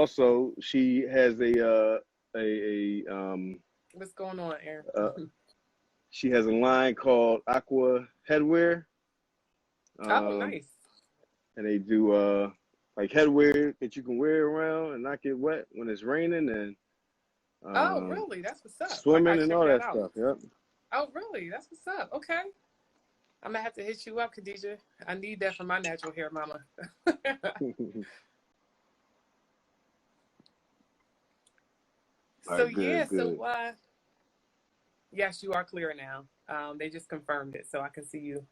also she has What's going on, Aaron? she has a line called Aqua Headwear. Oh, nice. And they do like headwear that you can wear around and not get wet when it's raining and Oh, really? That's what's up. swimming and all that stuff. Yep. Oh, really? That's what's up. Okay. I'm gonna have to hit you up, Khadijah. I need that for my natural hair, mama. So good. so yes, you are clear now. They just confirmed it, so I can see you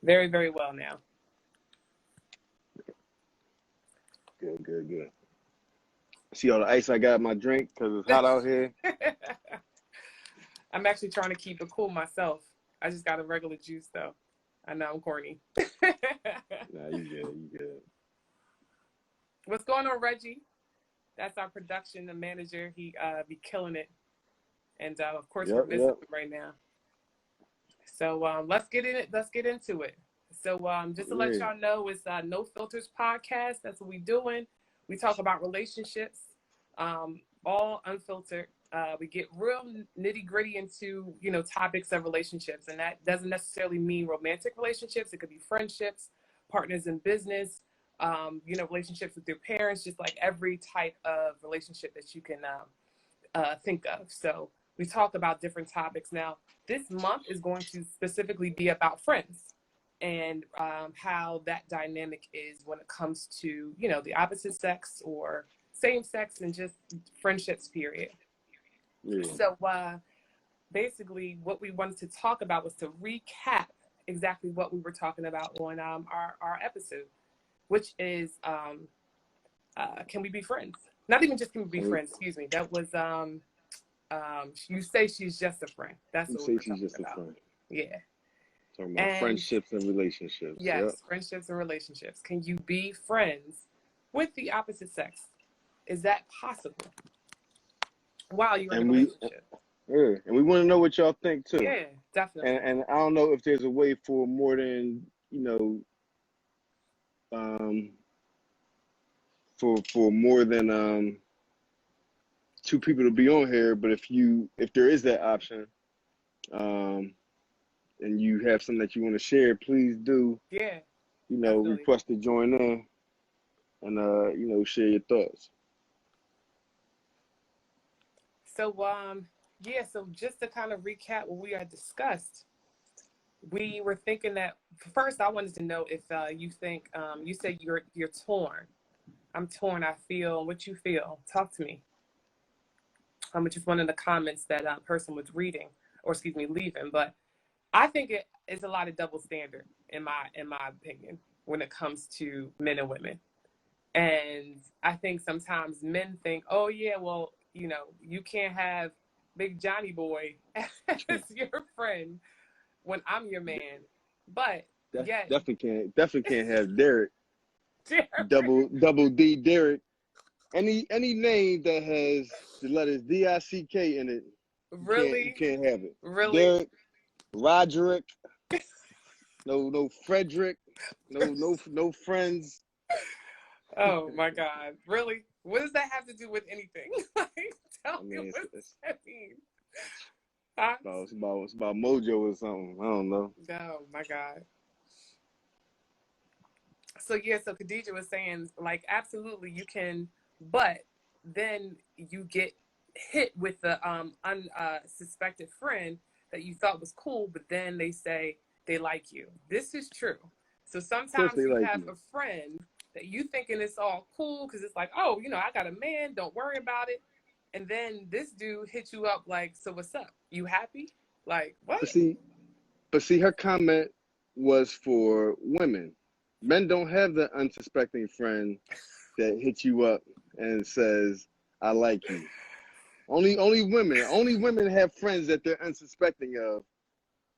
very, very well now. Good. See all the ice I got in my drink because it's hot out here. I'm actually trying to keep it cool myself. I just got a regular juice though. I know I'm corny. Nah, you good. What's going on, Reggie? That's our production, the manager. He be killing it. And of course we're missing him right now. So let's get in it. Let's get into it. So just to let y'all know, it's No Filters podcast. That's what we're doing. We talk about relationships, all unfiltered. We get real nitty gritty into, topics of relationships. And that doesn't necessarily mean romantic relationships. It could be friendships, partners in business, relationships with your parents, just like every type of relationship that you can think of. So we talk about different topics. Now, this month is going to specifically be about friends and how that dynamic is when it comes to, the opposite sex or same sex and just friendships, period. Yeah. So basically what we wanted to talk about was to recap exactly what we were talking about on our episode, which is can we be friends? Not even just can we be friends, excuse me. That was you say she's just a friend. That's what we were talking about. A friend. Yeah. Talking about friendships and relationships. Yes, friendships and relationships. Can you be friends with the opposite sex? Is that possible while you're in a relationship? Yeah, and we want to know what y'all think too. Yeah, definitely. And I don't know if there's a way for more than, for more than two people to be on here, but if there is that option, and you have something that you want to share, please do. Yeah. Request to join in and share your thoughts. So so just to kind of recap what we had discussed, we were thinking that first I wanted to know if you think you said you're torn. I'm torn. I feel what you feel. Talk to me. Which is one of the comments that person was reading, or excuse me, leaving. But I think it is a lot of double standard in my opinion when it comes to men and women. And I think sometimes men think, oh yeah, well, you can't have Big Johnny Boy as your friend when I'm your man. But definitely can't have Derek. Double D Derek. Any name that has the letters D-I-C-K in it, really you can't have it. Really, Derek, Roderick, no Frederick, no friends. Oh my God, really? What does that have to do with anything? Tell me what that means. Huh? It's about mojo or something. I don't know. Oh my God. So Khadijah was saying, like, absolutely you can, but then you get hit with the unsuspected friend that you thought was cool, but then they say they like you. This is true. So sometimes you have a friend that you thinking it's all cool because it's like, oh, I got a man, don't worry about it. And then this dude hits you up like, so what's up? You happy? Like, what? But see, her comment was for women. Men don't have the unsuspecting friend that hits you up and says, I like you. Only women have friends that they're unsuspecting of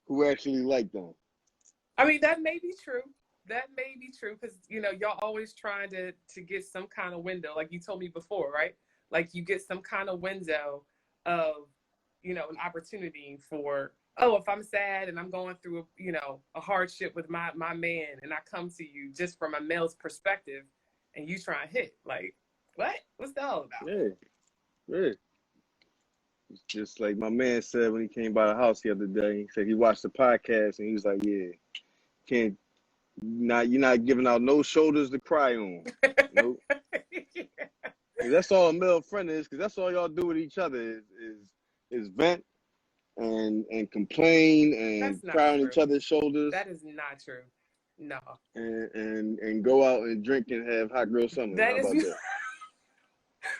who actually like them. I mean, that may be true. That may be true because, y'all always trying to get some kind of window, like you told me before, right? Like you get some kind of window of, an opportunity for, oh, if I'm sad and I'm going through, a hardship with my man and I come to you just from a male's perspective and you try and hit, like, what? What's What's that all about? Yeah, yeah. It's just like my man said when he came by the house the other day. He said he watched the podcast and he was like, "Yeah, can't you're not giving out no shoulders to cry on. Nope. That's all a male friend is, because that's all y'all do with each other is vent and complain and cry on each other's shoulders. That is not true. No. And go out and drink and have hot girl summer. How about that?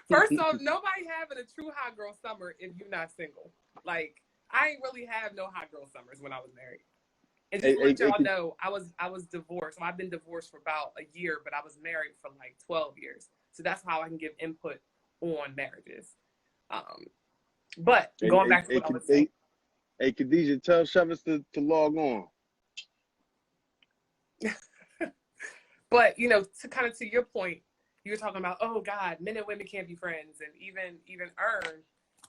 First off, nobody having a true hot girl summer if you're not single. Like, I ain't really have no hot girl summers when I was married. And just to let y'all know, I was divorced. So I've been divorced for about a year, but I was married for like 12 years. So that's how I can give input on marriages. But going back to what I was saying. Hey, Khadijah, tell Shevis to log on. But, you know, to kind of to your point, you were talking about, oh God, men and women can't be friends. And even Ern,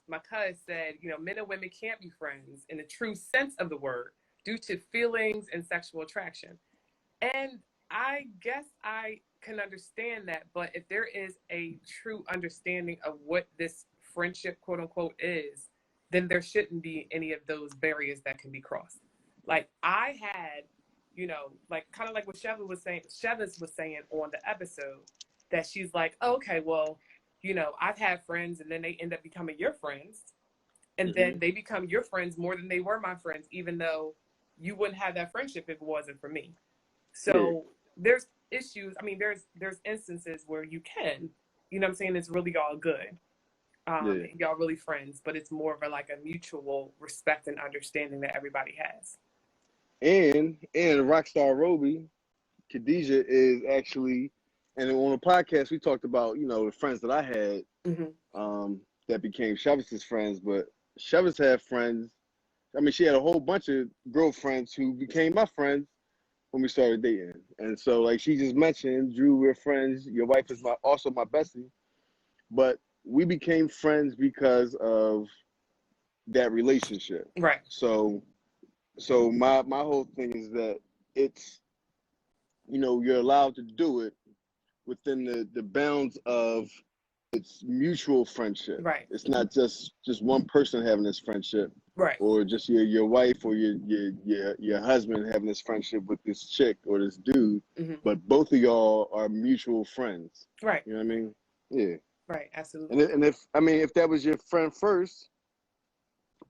my cousin, said, you know, men and women can't be friends in the true sense of the word due to feelings and sexual attraction. And I guess I can understand that, but if there is a true understanding of what this friendship, quote unquote, is, then there shouldn't be any of those barriers that can be crossed. Like I had, you know, like kind of like what Shevis was saying on the episode, that she's like, oh, okay, well, you know, I've had friends and then they end up becoming your friends. And then they become your friends more than they were my friends, even though you wouldn't have that friendship if it wasn't for me. So there's issues. I mean, there's instances where you can, you know what I'm saying? It's really all good. Y'all really friends, but it's more of a mutual respect and understanding that everybody has. And Rockstar Roby, Khadijah is actually, and on the podcast we talked about, you know, the friends that I had that became Shevis's friends, but Shevis had friends. I mean, she had a whole bunch of girlfriends who became my friends when we started dating. And so, like she just mentioned, Drew, we're friends. Your wife is also my bestie. But we became friends because of that relationship. Right. So my whole thing is that it's, you know, you're allowed to do it within the bounds of it's mutual friendship. Right. It's not just one person having this friendship. Right. Or just your wife or your husband having this friendship with this chick or this dude, but both of y'all are mutual friends. Right. You know what I mean? Yeah. Right. Absolutely. And if that was your friend first,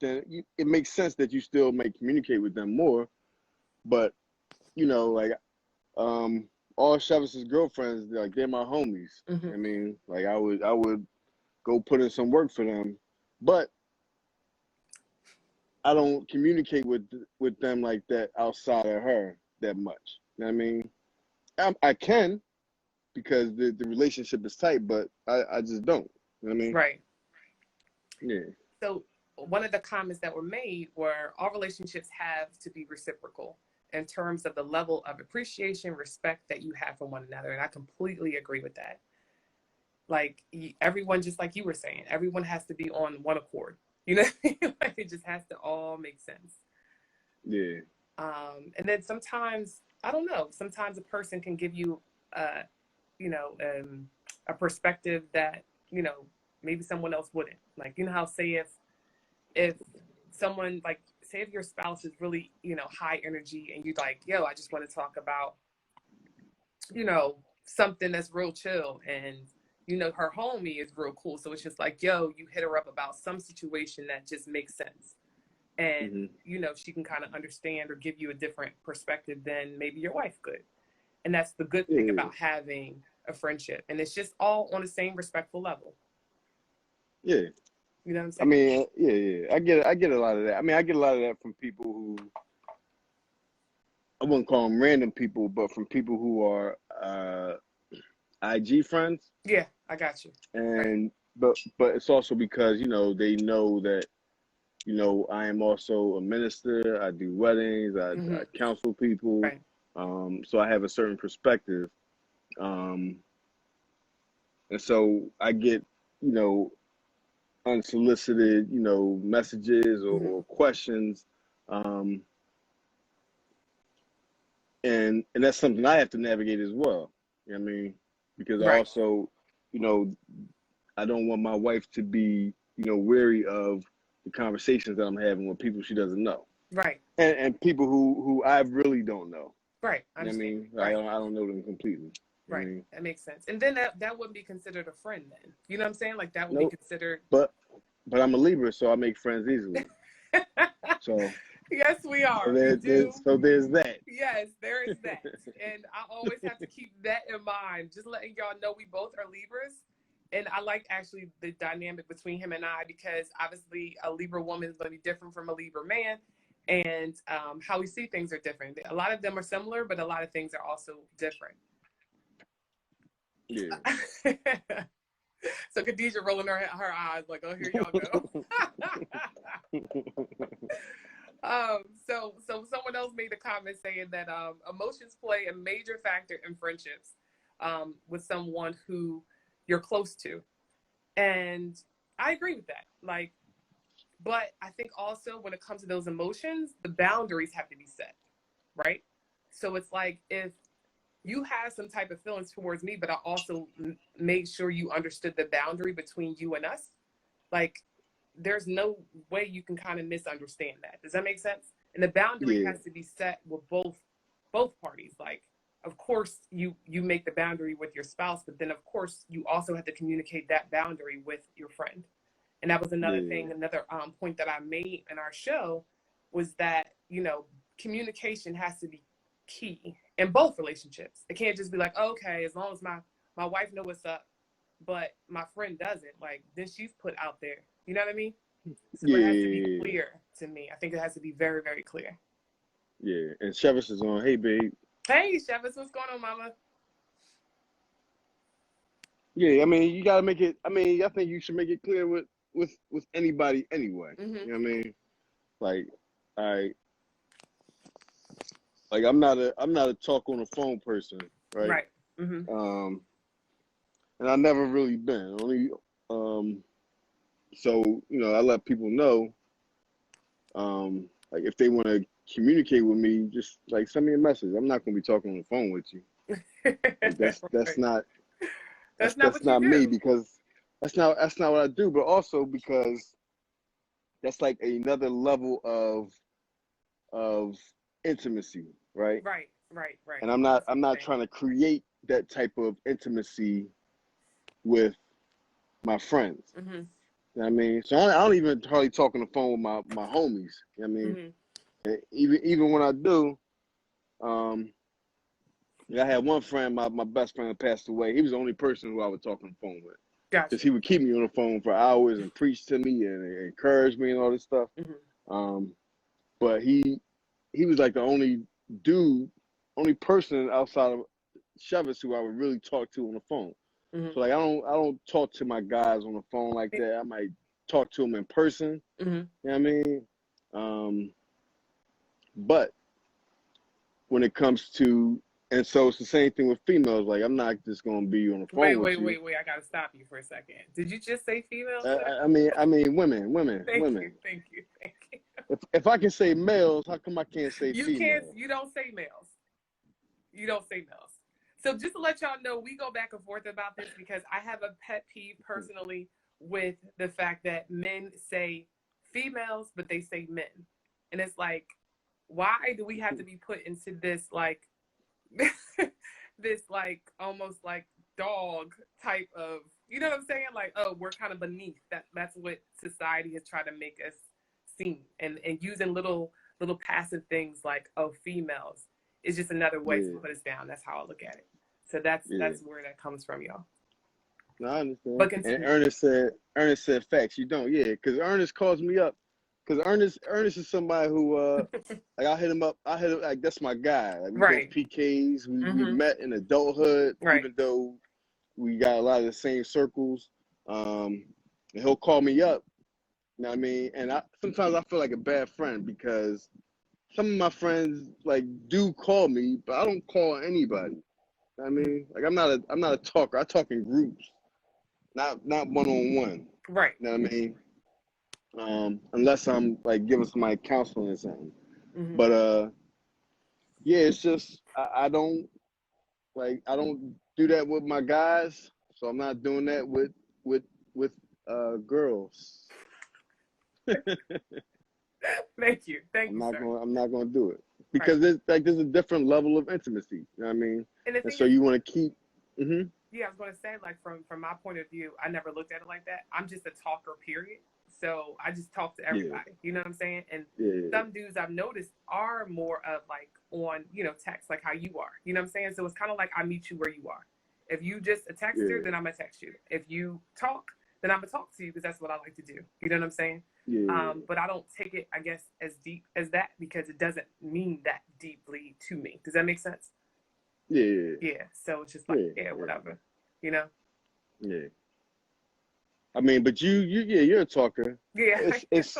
then it makes sense that you still may communicate with them more. But you know, like all Shevis's girlfriends, like they're my homies. I mean, like I would go put in some work for them, but I don't communicate with them like that outside of her that much. You know what I mean? I can, because the relationship is tight, but I just don't. You know what I mean? Right. Yeah. So one of the comments that were made were all relationships have to be reciprocal in terms of the level of appreciation, respect that you have for one another. And I completely agree with that. Like everyone, just like you were saying, everyone has to be on one accord. You know, like it just has to all make sense. Yeah. And then sometimes, I don't know, sometimes a person can give you, you know, a perspective that, you know, maybe someone else wouldn't. Like, you know how, say if someone, like, say if your spouse is really, you know, high energy and you're like, yo, I just want to talk about, you know, something that's real chill, and you know, her homie is real cool. So it's just like, yo, you hit her up about some situation that just makes sense. And, you know, she can kind of understand or give you a different perspective than maybe your wife could. And that's the good thing about having a friendship. And it's just all on the same respectful level. Yeah. You know what I'm saying? I mean, yeah. I get a lot of that. I mean, I get a lot of that from people who, I wouldn't call them random people, but from people who are IG friends. Yeah, I got you. And but it's also because, you know, they know that, you know, I am also a minister. I do weddings. I counsel people. Right. So I have a certain perspective. And so I get, you know, unsolicited, you know, messages or questions. And that's something I have to navigate as well. You know what I mean? Because I also, you know, I don't want my wife to be, wary of the conversations that I'm having with people she doesn't know. Right. And people who I really don't know. Right. I mean, right. I don't know them completely. Right. I mean, that makes sense. And then that wouldn't be considered a friend then. You know what I'm saying? Like that would nope. be considered. But I'm a Libra, so I make friends easily. So yes, we are. So there's that. Yes, there is that. And I always have to keep that in mind. Just letting y'all know we both are Libras. And I like actually the dynamic between him and I, because obviously a Libra woman is going to be different from a Libra man. And how we see things are different. A lot of them are similar, but a lot of things are also different. Yeah. So Khadijah rolling her eyes like, oh, here y'all go. So someone else made a comment saying that emotions play a major factor in friendships with someone who you're close to. And I agree with that. Like, but I think also when it comes to those emotions, the boundaries have to be set, right? So it's like if you have some type of feelings towards me, but I also made sure you understood the boundary between you and us. Like, there's no way you can kind of misunderstand that. Does that make sense? And the boundary has to be set with both parties. Like, of course, you make the boundary with your spouse, but then of course you also have to communicate that boundary with your friend. And that was another thing, another point that I made in our show was that, communication has to be key in both relationships. It can't just be like, oh, okay, as long as my wife knows what's up, but my friend doesn't, like, then she's put out there. You know what I mean? So it has to be clear to me. I think it has to be very, very clear. Yeah, and Chevis is on. Hey, babe. Hey, Chevis, what's going on, mama? Yeah, I mean, you gotta make it. I mean, I think you should make it clear with anybody anyway. Mm-hmm. You know what I mean? Like I'm not a talk on the phone person, right? Right. Mm-hmm. And I never really been. Only so I let people know, like if they want to communicate with me, just like send me a message. I'm not gonna be talking on the phone with you. Like, that's not me, because that's not what I do. But also because that's like another level of intimacy, right? Right. And I'm not trying to create that type of intimacy with my friends. Mm-hmm. You know what I mean? So I don't even hardly talk on the phone with my homies. You know what I mean? Mm-hmm. Even when I do, I had one friend, my best friend passed away. He was the only person who I would talk on the phone with. Gotcha. Because he would keep me on the phone for hours and preach to me and encourage me and all this stuff. Mm-hmm. But he was like the only person outside of Chevis who I would really talk to on the phone. Mm-hmm. So like I don't talk to my guys on the phone like that. I might talk to them in person. Mm-hmm. You know what I mean? But when it comes to, and so it's the same thing with females. Like I'm not just gonna be on the phone with you. Wait! I gotta stop you for a second. Did you just say females? I mean women. Thank you. If I can say males, how come I can't say females? You don't say males. You don't say males. So just to let y'all know, we go back and forth about this because I have a pet peeve personally with the fact that men say females, but they say men. And it's like, why do we have to be put into this, like, this, like, almost like dog type of, you know what I'm saying? Like, oh, we're kind of beneath. That's what society has tried to make us seem. And using little passive things like, oh, females is just another way to put us down. That's how I look at it. So that's where that comes from, y'all. No, I understand. But and Ernest said facts. You don't, because Ernest calls me up. Because Ernest is somebody who, like I hit him up, like that's my guy. Like we both PKs. We met in adulthood, even though we got a lot of the same circles. And he'll call me up. You know what I mean? And sometimes I feel like a bad friend because some of my friends like do call me, but I don't call anybody. You know what I mean? Like I'm not a talker. I talk in groups, not one-on-one. Right. You know what I mean? Unless I'm like giving somebody counseling or something. Mm-hmm. But it's just I don't do that with my guys, so I'm not doing that with with girls. Thank you, sir. I'm not gonna do it because there's a different level of intimacy. You know what I mean? And so you want to keep. Mm-hmm. Yeah, I was gonna say, like, from my point of view, I never looked at it like that. I'm just a talker, period. So I just talk to everybody. You know what I'm saying? And some dudes I've noticed are more of like on, text, like how you are. You know what I'm saying? So it's kind of like I meet you where you are. If you just a texter, then I'm gonna text you. If you talk, then I'm gonna talk to you because that's what I like to do. You know what I'm saying? But I don't take it, I guess, as deep as that because it doesn't mean that deeply to me. Does that make sense? Yeah. So it's just like, whatever. You know? Yeah. I mean, but you're a talker. Yeah. It's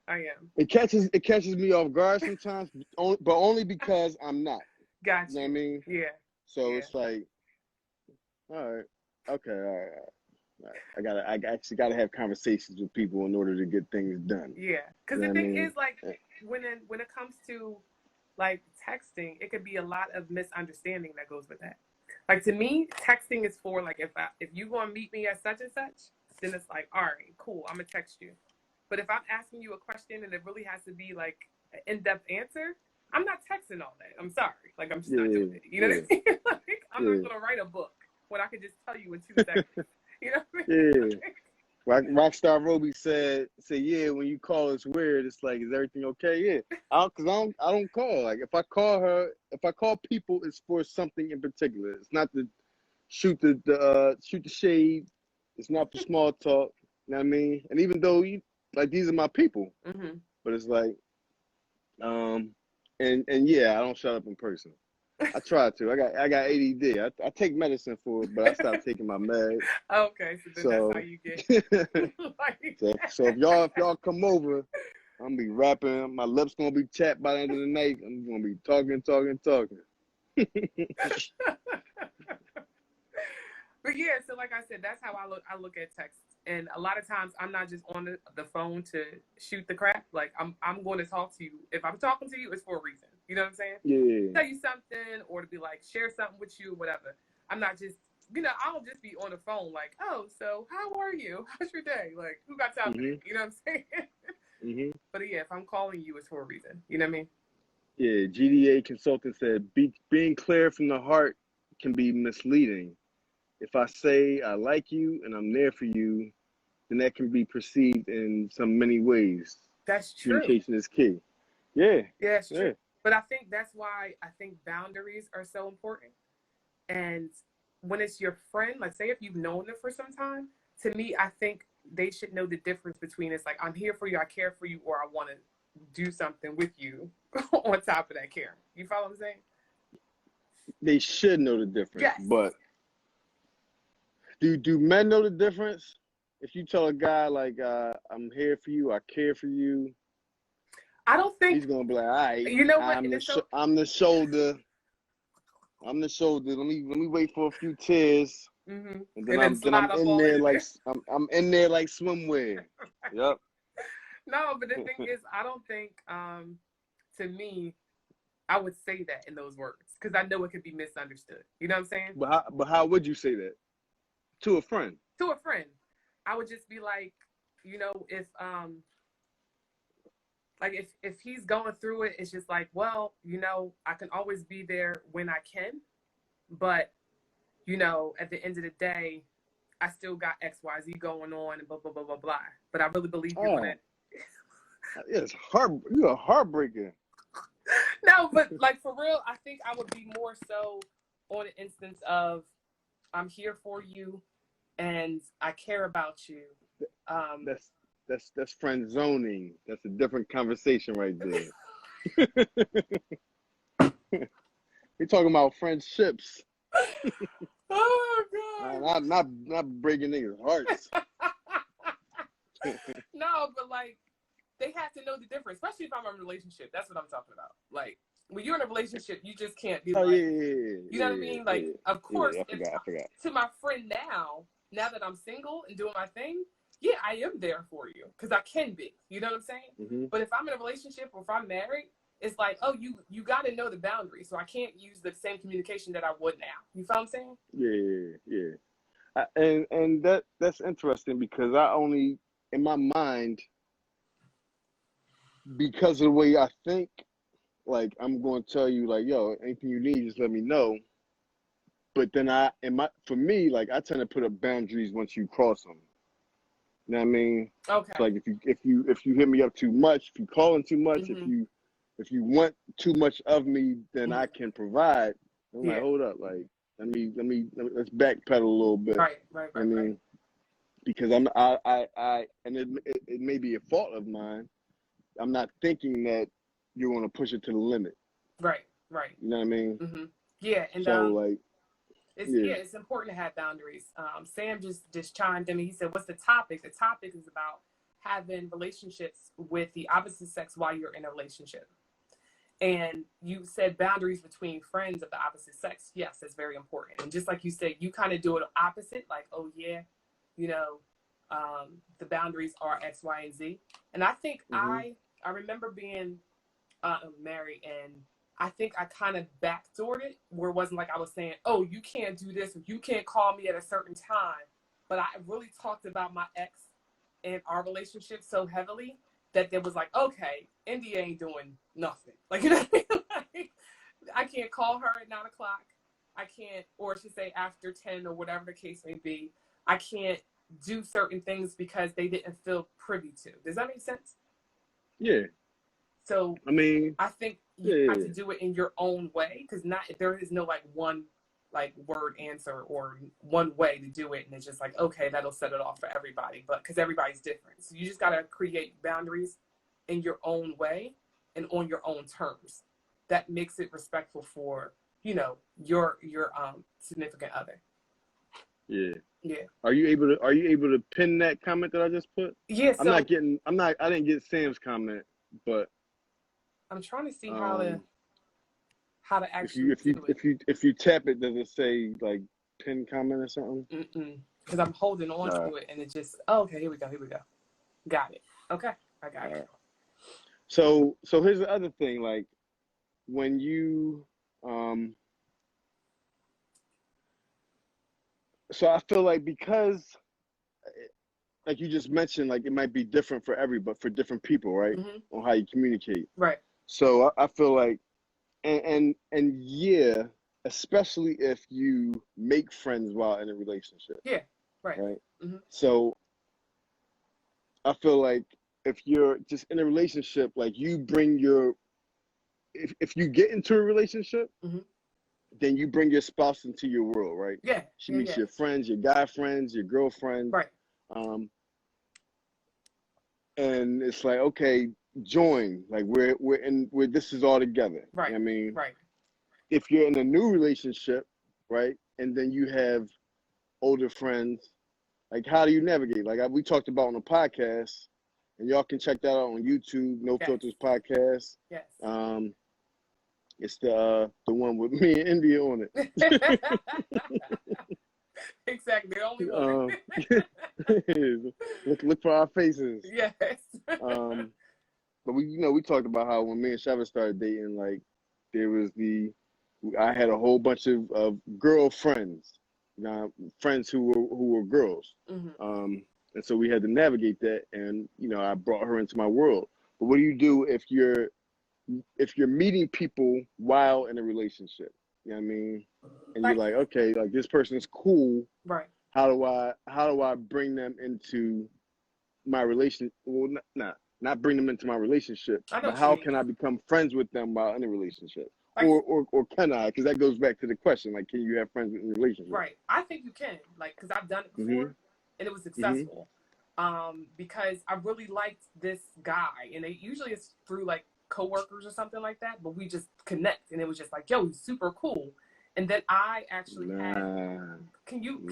I am. It catches me off guard sometimes, but only because I'm not. Gotcha. You know what I mean? Yeah. So it's like, all right, okay, all right. I actually gotta have conversations with people in order to get things done. Yeah, because the thing is, like, when it comes to like texting, it could be a lot of misunderstanding that goes with that. Like, to me, texting is for like if you gonna meet me at such and such, then it's like, all right, cool, I'm gonna text you. But if I'm asking you a question and it really has to be like an in-depth answer, I'm not texting all that. I'm sorry, like I'm just not doing it. You know what I mean? Like, I'm not gonna write a book when I could just tell you in 2 seconds. You know what I mean? Rockstar Roby said, yeah, when you call, it's weird. It's like, is everything okay? Yeah, because I don't call. Like, if I call people, it's for something in particular. It's not to shoot the shade. It's not for small talk. You know what I mean? And even though these are my people, but it's like, and yeah, I don't shut up in person. I try to. I got ADD. I take medicine for it, but I stopped taking my meds. Okay, so that's how you get. So if y'all come over, I'm gonna be rapping. My lips gonna be chapped by the end of the night. I'm gonna be talking. But yeah, so like I said, that's how I look at text. And a lot of times I'm not just on the phone to shoot the crap. Like I'm going to talk to you. If I'm talking to you, it's for a reason. You know what I'm saying? Yeah. Tell you something or to be like, share something with you, whatever. I'm not just, I don't just be on the phone like, oh, so how are you? How's your day? Like, who got time for that? You know what I'm saying? But yeah, if I'm calling you, it's for a reason. You know what I mean? Yeah, GDA consultant said, being clear from the heart can be misleading. If I say I like you and I'm there for you, then that can be perceived in many ways. That's true. Communication is key. Yeah. Yeah, it's true. But I think that's why I think boundaries are so important. And when it's your friend, like say if you've known them for some time, to me, I think they should know the difference between it's like, I'm here for you, I care for you, or I want to do something with you on top of that care. You follow what I'm saying? They should know the difference. Yes. But do men know the difference? If you tell a guy like, I'm here for you, I care for you, I don't think he's gonna be like, all right, you know what? I'm the shoulder. I'm the shoulder. Let me wait for a few tears, and then I'm in there like I'm in there like swimwear. Yep. No, but the thing is, I don't think to me, I would say that in those words because I know it could be misunderstood. You know what I'm saying? But how would you say that to a friend? To a friend, I would just be like, if like if he's going through it, it's just like, well, I can always be there when I can, but at the end of the day, I still got XYZ going on and blah blah blah blah blah. But I really believe you in it. It's you're a heartbreaker. No, but like for real, I think I would be more so on the instance of I'm here for you and I care about you. That's friend zoning. That's a different conversation right there. We're talking about friendships. Oh God! Not breaking niggas' hearts. No, but like they have to know the difference, especially if I'm in a relationship. That's what I'm talking about. Like when you're in a relationship, you just can't be you know what I mean? Like, of course, I forgot. To my friend now that I'm single and doing my thing, yeah, I am there for you because I can be. You know what I'm saying? But if I'm in a relationship or if I'm married, it's like, oh, you got to know the boundaries. So I can't use the same communication that I would now. You follow what I'm saying? Yeah. And that's interesting because I only in my mind, because of the way I think, like I'm going to tell you like, yo, anything you need, just let me know. But then for me, like I tend to put up boundaries once you cross them. You know what I mean? Okay. It's like if you hit me up too much, if you calling too much, Mm-hmm. if you want too much of me, then I can provide. I'm like, hold up, like let's backpedal a little bit. Right. I mean, because and it may be a fault of mine. I'm not thinking that you're going to push it to the limit. Right. You know what I mean? Mm-hmm. Yeah, and so like, it's important to have boundaries. Sam just chimed in. He said, "What's the topic?" The topic is about having relationships with the opposite sex while you're in a relationship. And you said boundaries between friends of the opposite sex. Yes, that's very important. And just like you said, you kind of do it opposite, like, oh yeah, you know, the boundaries are X, Y, and Z. And I think I remember being married, and I think I kind of backdoored it where it wasn't like I was saying, oh, you can't do this, or you can't call me at a certain time. But I really talked about my ex and our relationship so heavily that there was like, okay, India ain't doing nothing. Like, you know what I mean? Like, I can't call her at 9 o'clock. I can't, or I should say after 10 or whatever the case may be. I can't do certain things because they didn't feel privy to. Does that make sense? Yeah. So, I mean, I think you have to do it in your own way, because there is no like one like word answer or one way to do it, and it's just like, okay, that'll set it off for everybody, but because everybody's different, so you just got to create boundaries in your own way and on your own terms that makes it respectful for, you know, your significant other. Yeah. Yeah. Are you able to pin that comment that I just put? Yeah. So I didn't get Sam's comment, but I'm trying to see how to actually if you tap it, does it say like pin comment or something? Because I'm holding on to it, and it just, okay, here we go. Got it. Okay, I got it. So here's the other thing, like when you so I feel like, because like you just mentioned, like it might be different for for different people, right? On how you communicate. Right. So I feel like, and yeah, especially if you make friends while in a relationship. Yeah. Right. So I feel like if you're just in a relationship, like you bring if you get into a relationship, then you bring your spouse into your world, right? Yeah. She meets your friends, your guy friends, your girlfriends. Right. And it's like, okay, join. Like we're this is all together. Right. You know what I mean? Right. If you're in a new relationship, right, and then you have older friends, like how do you navigate? Like we talked about on the podcast, and y'all can check that out on YouTube, No Filters Podcast. Yes. It's the one with me and India on it. Exactly. The only one. Look for our faces. Yes. But we talked about how when me and Shava started dating, like there was I had a whole bunch of girlfriends, friends who were girls. And so we had to navigate that, and I brought her into my world. But what do you do if you're meeting people while in a relationship? You know what I mean? And you're like, okay, like this person's cool. Right. How do I bring them into my relationship? Well, not bring them into my relationship, but how can I become friends with them while in a relationship? Or can I? Because that goes back to the question, like, can you have friends in a relationship? Right. I think you can, like, because I've done it before, and it was successful. Because I really liked this guy, and it usually is through like coworkers or something like that, but we just connect, and it was just like, yo, he's super cool. And then I actually can you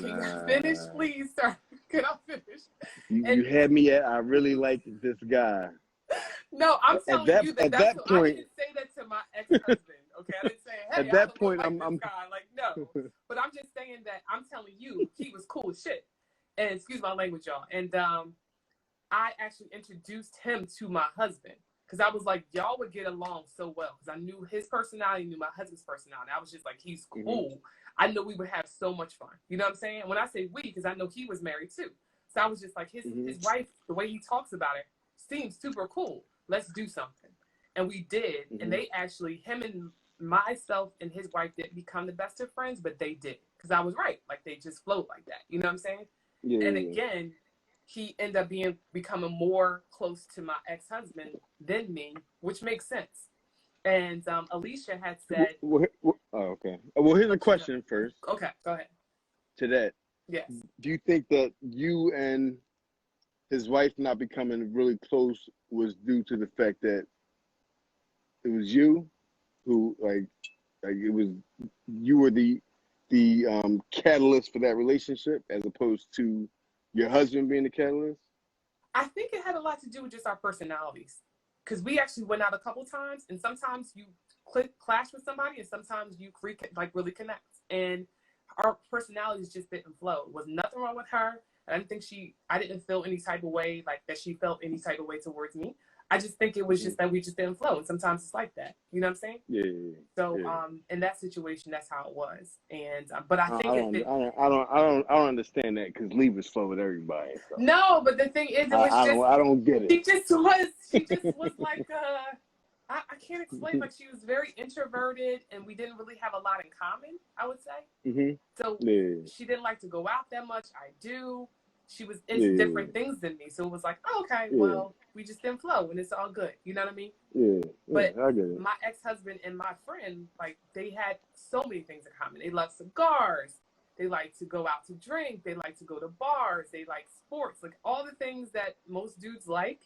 finish, please, sir? Can I finish? You had me at, I really like this guy. No, I'm telling you that that's point, I didn't say that to my ex-husband, okay? I didn't say, hey, at that I point, like I'm this guy. Like, no. But I'm just saying that I'm telling you, he was cool as shit. And excuse my language, y'all. And I actually introduced him to my husband, because I was like, y'all would get along so well, because I knew his personality, knew my husband's personality. I was just like, he's cool. I know we would have so much fun. You know what I'm saying? When I say we, because I know he was married too. So I was just like, his wife, the way he talks about it, seems super cool. Let's do something. And we did. And they actually, him and myself and his wife didn't become the best of friends, but they did. Because I was right. Like, they just flowed like that. You know what I'm saying? Yeah. And again, he ended up becoming more close to my ex-husband than me, which makes sense. And Alicia had said... okay. Well, here's a question first. Okay, go ahead. To that. Yes. Do you think that you and his wife not becoming really close was due to the fact that it was you who, like it was, you were the catalyst for that relationship as opposed to your husband being the catalyst? I think it had a lot to do with just our personalities. Because we actually went out a couple times, and sometimes you clash with somebody, and sometimes you really connect. And our personalities just didn't flow. There was nothing wrong with her. I didn't feel any type of way, like that she felt any type of way towards me. I just think it was just that we just didn't flow. And sometimes it's like that. You know what I'm saying? Yeah. So, in that situation, that's how it was. And, but I think I don't understand that because leavers flow with everybody. So. No, but the thing is, I don't get it. She just was like, I can't explain. Like, she was very introverted, and we didn't really have a lot in common, I would say. So she didn't like to go out that much. I do. She was into different things than me. So it was like, oh, okay, well, we just didn't flow, and it's all good. You know what I mean? But I get it. My ex-husband and my friend, like, they had so many things in common. They loved cigars. They like to go out to drink. They like to go to bars. They like sports. Like, all the things that most dudes like,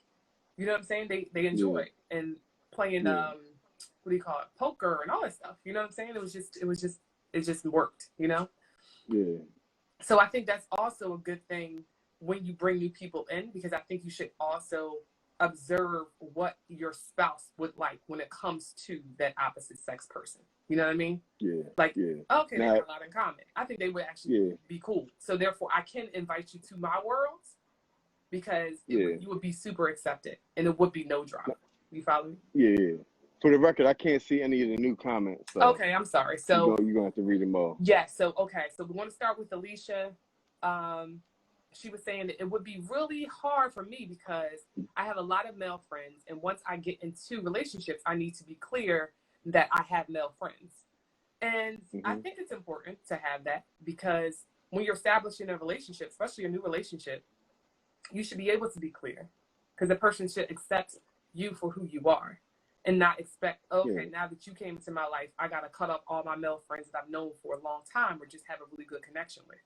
you know what I'm saying? They enjoy. And playing, what do you call it? Poker and all that stuff. You know what I'm saying? It just worked, you know? Yeah. So I think that's also a good thing when you bring new people in, because I think you should also observe what your spouse would like when it comes to that opposite sex person. You know what I mean? Yeah. Like, okay, they have a lot in common. I think they would actually be cool. So therefore, I can invite you to my worlds because you would be super accepted and it would be no drama. You follow me? Yeah. For the record, I can't see any of the new comments. So okay, I'm sorry. So you're going to have to read them all. Yeah. So, okay. So we want to start with Alicia. She was saying that it would be really hard for me because I have a lot of male friends. And once I get into relationships, I need to be clear that I have male friends. And I think it's important to have that because when you're establishing a relationship, especially a new relationship, you should be able to be clear because the person should accept you for who you are and not expect, okay, now that you came into my life, I got to cut off all my male friends that I've known for a long time or just have a really good connection with.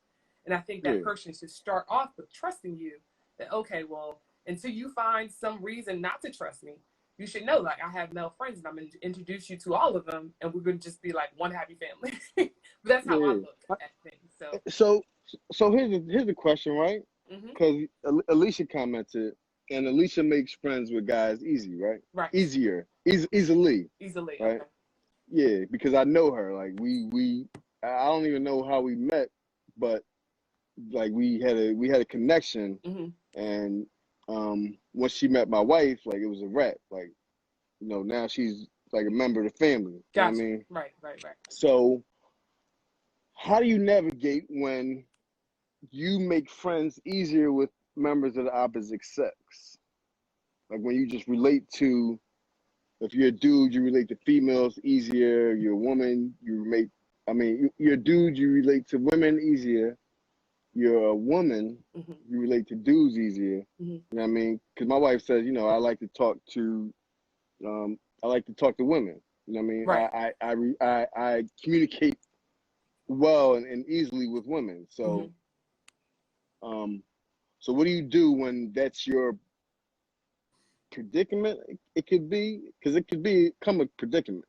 And I think that person should start off with trusting you that, okay, well, until you find some reason not to trust me, you should know, like, I have male friends and I'm going to introduce you to all of them and we're going to just be like one happy family. But that's how I look at things. So here's the question, right? Because Alicia commented, and Alicia makes friends with guys easy, right? Right. Easily. Easily. Right? Okay. Yeah, because I know her. Like I don't even know how we met, but like we had a connection, and once she met my wife, like it was a wrap. Like, you know, now she's like a member of the family. Gotcha. You know what I mean? Right. So how do you navigate when you make friends easier with members of the opposite sex? Like when you just relate to, if you're a dude, you relate to females easier. You're a woman, you're a dude, you relate to women easier. You're a woman, you relate to dudes easier. You know what I mean? Because my wife says, you know, I like to talk to women. You know what I mean? Right. I communicate well and easily with women. So, so what do you do when that's your predicament? It could be, because it could become a predicament.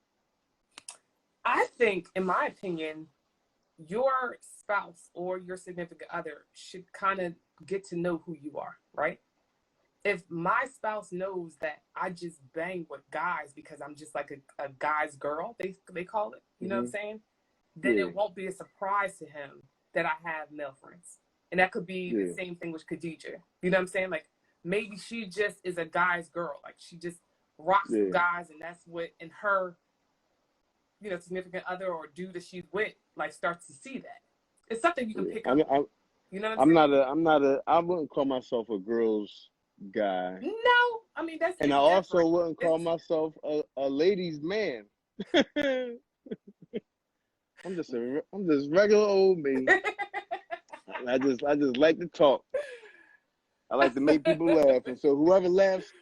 I think, in my opinion, your spouse or your significant other should kind of get to know who you are, right? If my spouse knows that I just bang with guys because I'm just like a guy's girl, they call it, you know what I'm saying? Then it won't be a surprise to him that I have male friends. And that could be the same thing with Khadijah. You know what I'm saying? Like, maybe she just is a guy's girl. Like, she just rocks with guys, and that's what, in her significant other or dude that she's with, like, starts to see that. It's something you can pick up. You know what I'm saying? I wouldn't call myself a girl's guy. No, I mean, that's and I different. also wouldn't call myself a ladies' man. I'm just regular old me. I just like to talk. I like to make people laugh, and so whoever laughs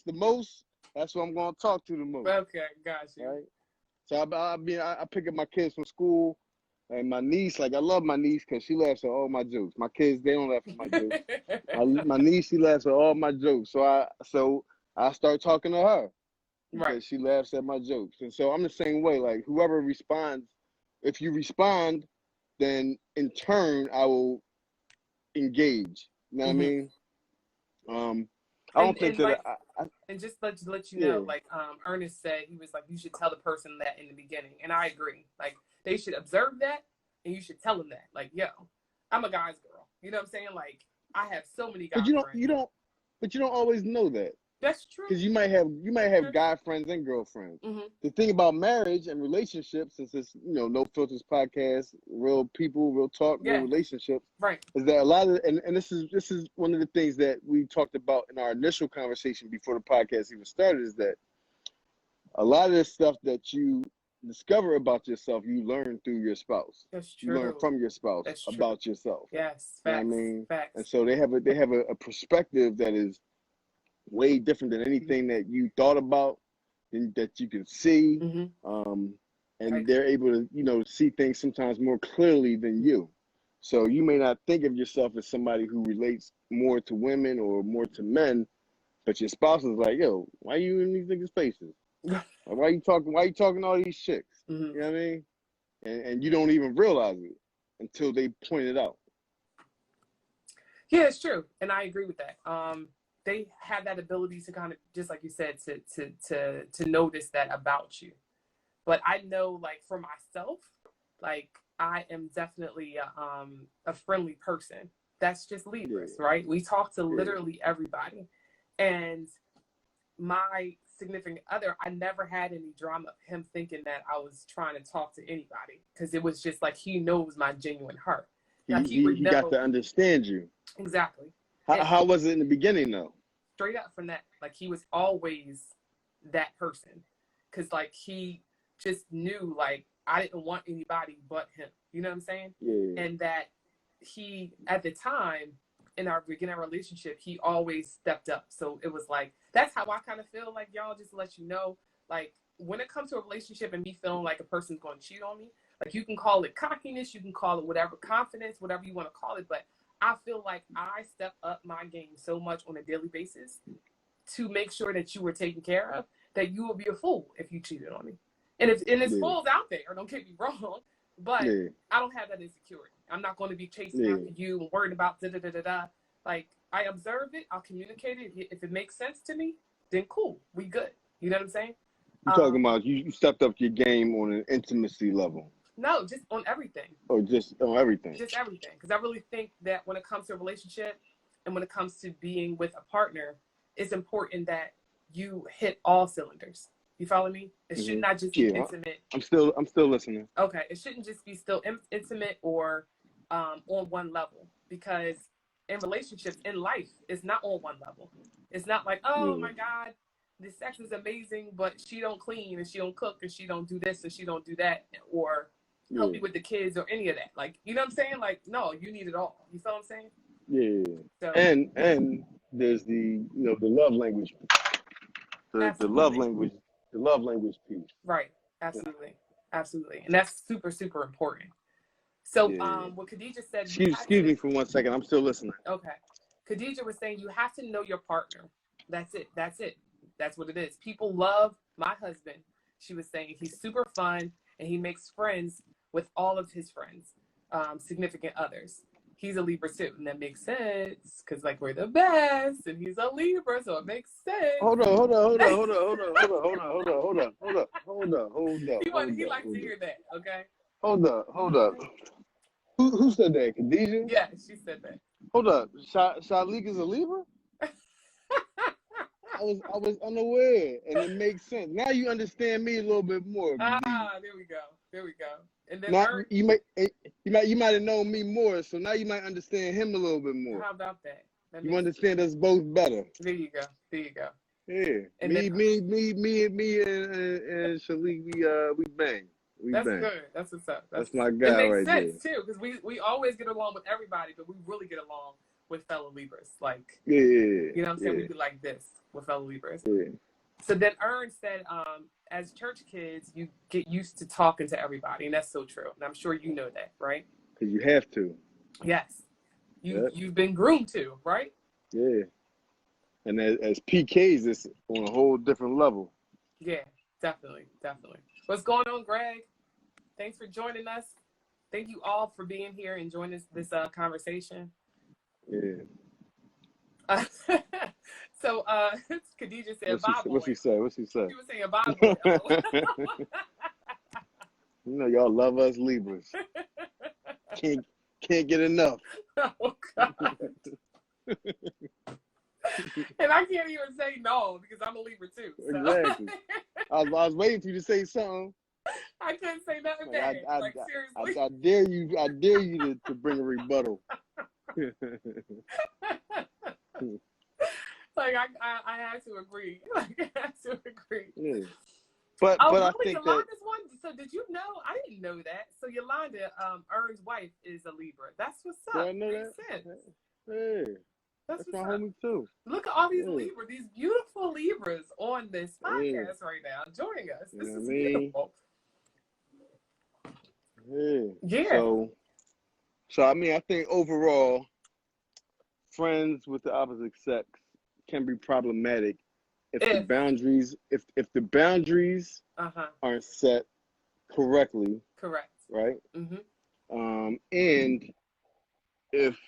the most, that's what I'm gonna talk to the most. Okay, gotcha. Right. So I pick up my kids from school, and my niece, like, I love my niece because she laughs at all my jokes. My kids, they don't laugh at my jokes. My niece, she laughs at all my jokes. So I start talking to her because she laughs at my jokes, and so I'm the same way. Like, whoever responds, if you respond, then in turn I will engage. You know what I mean? I don't think that. And just let you know, like, Ernest said, he was like, you should tell the person that in the beginning, and I agree. Like, they should observe that, and you should tell them that. Like, yo, I'm a guy's girl. You know what I'm saying? Like, I have so many guys. But you don't always know that. That's true. Because you might have guy friends and girlfriends. The thing about marriage and relationships, since it's No Filters podcast, real people, real talk, real relationships, right? Is that a lot of and this is one of the things that we talked about in our initial conversation before the podcast even started, is that a lot of this stuff that you discover about yourself, you learn through your spouse. That's true. You learn from your spouse about yourself. Yes, facts. You know what I mean? Facts. And so they have a perspective that is way different than anything that you thought about, and that you can see. And they're able to, see things sometimes more clearly than you. So you may not think of yourself as somebody who relates more to women or more to men, but your spouse is like, yo, why are you in these niggas' faces? Like, why you talking to all these chicks? You know what I mean? And you don't even realize it until they point it out. Yeah, it's true. And I agree with that. They have that ability to kind of, just like you said, to notice that about you. But I know, like, for myself, like, I am definitely a friendly person. That's just Libras, right? We talk to literally everybody. And my significant other, I never had any drama of him thinking that I was trying to talk to anybody, because it was just like, he knows my genuine heart. Like, he got to understand you. Exactly. How was it in the beginning, though? Straight up from that, like, he was always that person, because, like, he just knew, like, I didn't want anybody but him. You know what I'm saying? Yeah. And that he, at the time, in our beginning relationship, he always stepped up. So it was like, that's how I kind of feel, like, y'all, just to let you know, like, when it comes to a relationship and me feeling like a person's going to cheat on me, like, you can call it cockiness, you can call it whatever, confidence, whatever you want to call it, but I feel like I step up my game so much on a daily basis to make sure that you were taken care of, that you would be a fool if you cheated on me. And it's fools out there, don't get me wrong, but I don't have that insecurity. I'm not going to be chasing after you and worried about da-da-da-da-da. Like, I observe it, I'll communicate it. If it makes sense to me, then cool, we good. You know what I'm saying? You're talking about you stepped up your game on an intimacy level. No, just on everything. Oh, just on everything. Just everything. Because I really think that when it comes to a relationship and when it comes to being with a partner, it's important that you hit all cylinders. You follow me? It should not just be intimate. I'm still listening. Okay. It shouldn't just be still intimate or on one level, because in relationships, in life, it's not on one level. It's not like, oh my God, the sex is amazing, but she don't clean and she don't cook and she don't do this and she don't do that, or help me with the kids or any of that. Like, you know what I'm saying? Like, no, you need it all. You feel what I'm saying? Yeah. So, and there's the the love language. The love language piece. Right. Absolutely. Absolutely. And that's super, super important. So what Khadija said. Excuse me for 1 second. I'm still listening. Okay. Khadija was saying you have to know your partner. That's it. That's it. That's what it is. People love my husband. She was saying he's super fun and he makes friends with all of his friends, significant others. He's a Libra too, and that makes sense because, like, we're the best, and he's a Libra, so it makes sense. Hold on. He likes to hear that. Okay. Hold up. Who said that? Khadija? Yeah, she said that. Hold up. Shalik is a Libra? was unaware, and it makes sense. Now you understand me a little bit more. There we go. And then now you might have known me more, so now you might understand him a little bit more. How about that? You understand us both better. There you go. Yeah. And me and Shalik, we bang. That's good. That's what's up. That's my guy right there. It makes sense too, because we always get along with everybody, but we really get along with fellow Libras. Like, you know what I'm saying? We be like this with fellow Libras. Yeah. So then Ern said, as church kids, you get used to talking to everybody, and that's so true. And I'm sure you know that, right? Because you have to. Yes. You've been groomed to, right? Yeah. And as PKs, it's on a whole different level. Yeah, definitely. What's going on, Greg? Thanks for joining us. Thank you all for being here and joining this conversation. Yeah. So Khadija said, "Bye, boy." What's he say? She was saying, "Bye, boy." You know, y'all love us Libras. Can't get enough. Oh God. And I can't even say no because I'm a Libra too. So. Exactly. I was waiting for you to say something. I couldn't say nothing bad. Seriously. I dare you to bring a rebuttal. Like I had to agree. Yeah. But really? I think Yolanda's one. So did you know? I didn't know that. So Yolanda, Ern's wife, is a Libra. That's what's up. I know that. Sense. Hey, that's my homie too. Look at all these Libras, these beautiful Libras on this podcast right now, joining us. This is beautiful. Yeah. So I mean, I think overall, friends with the opposite sex can be problematic if the boundaries aren't set correctly. Correct. Right. Mm-hmm. And if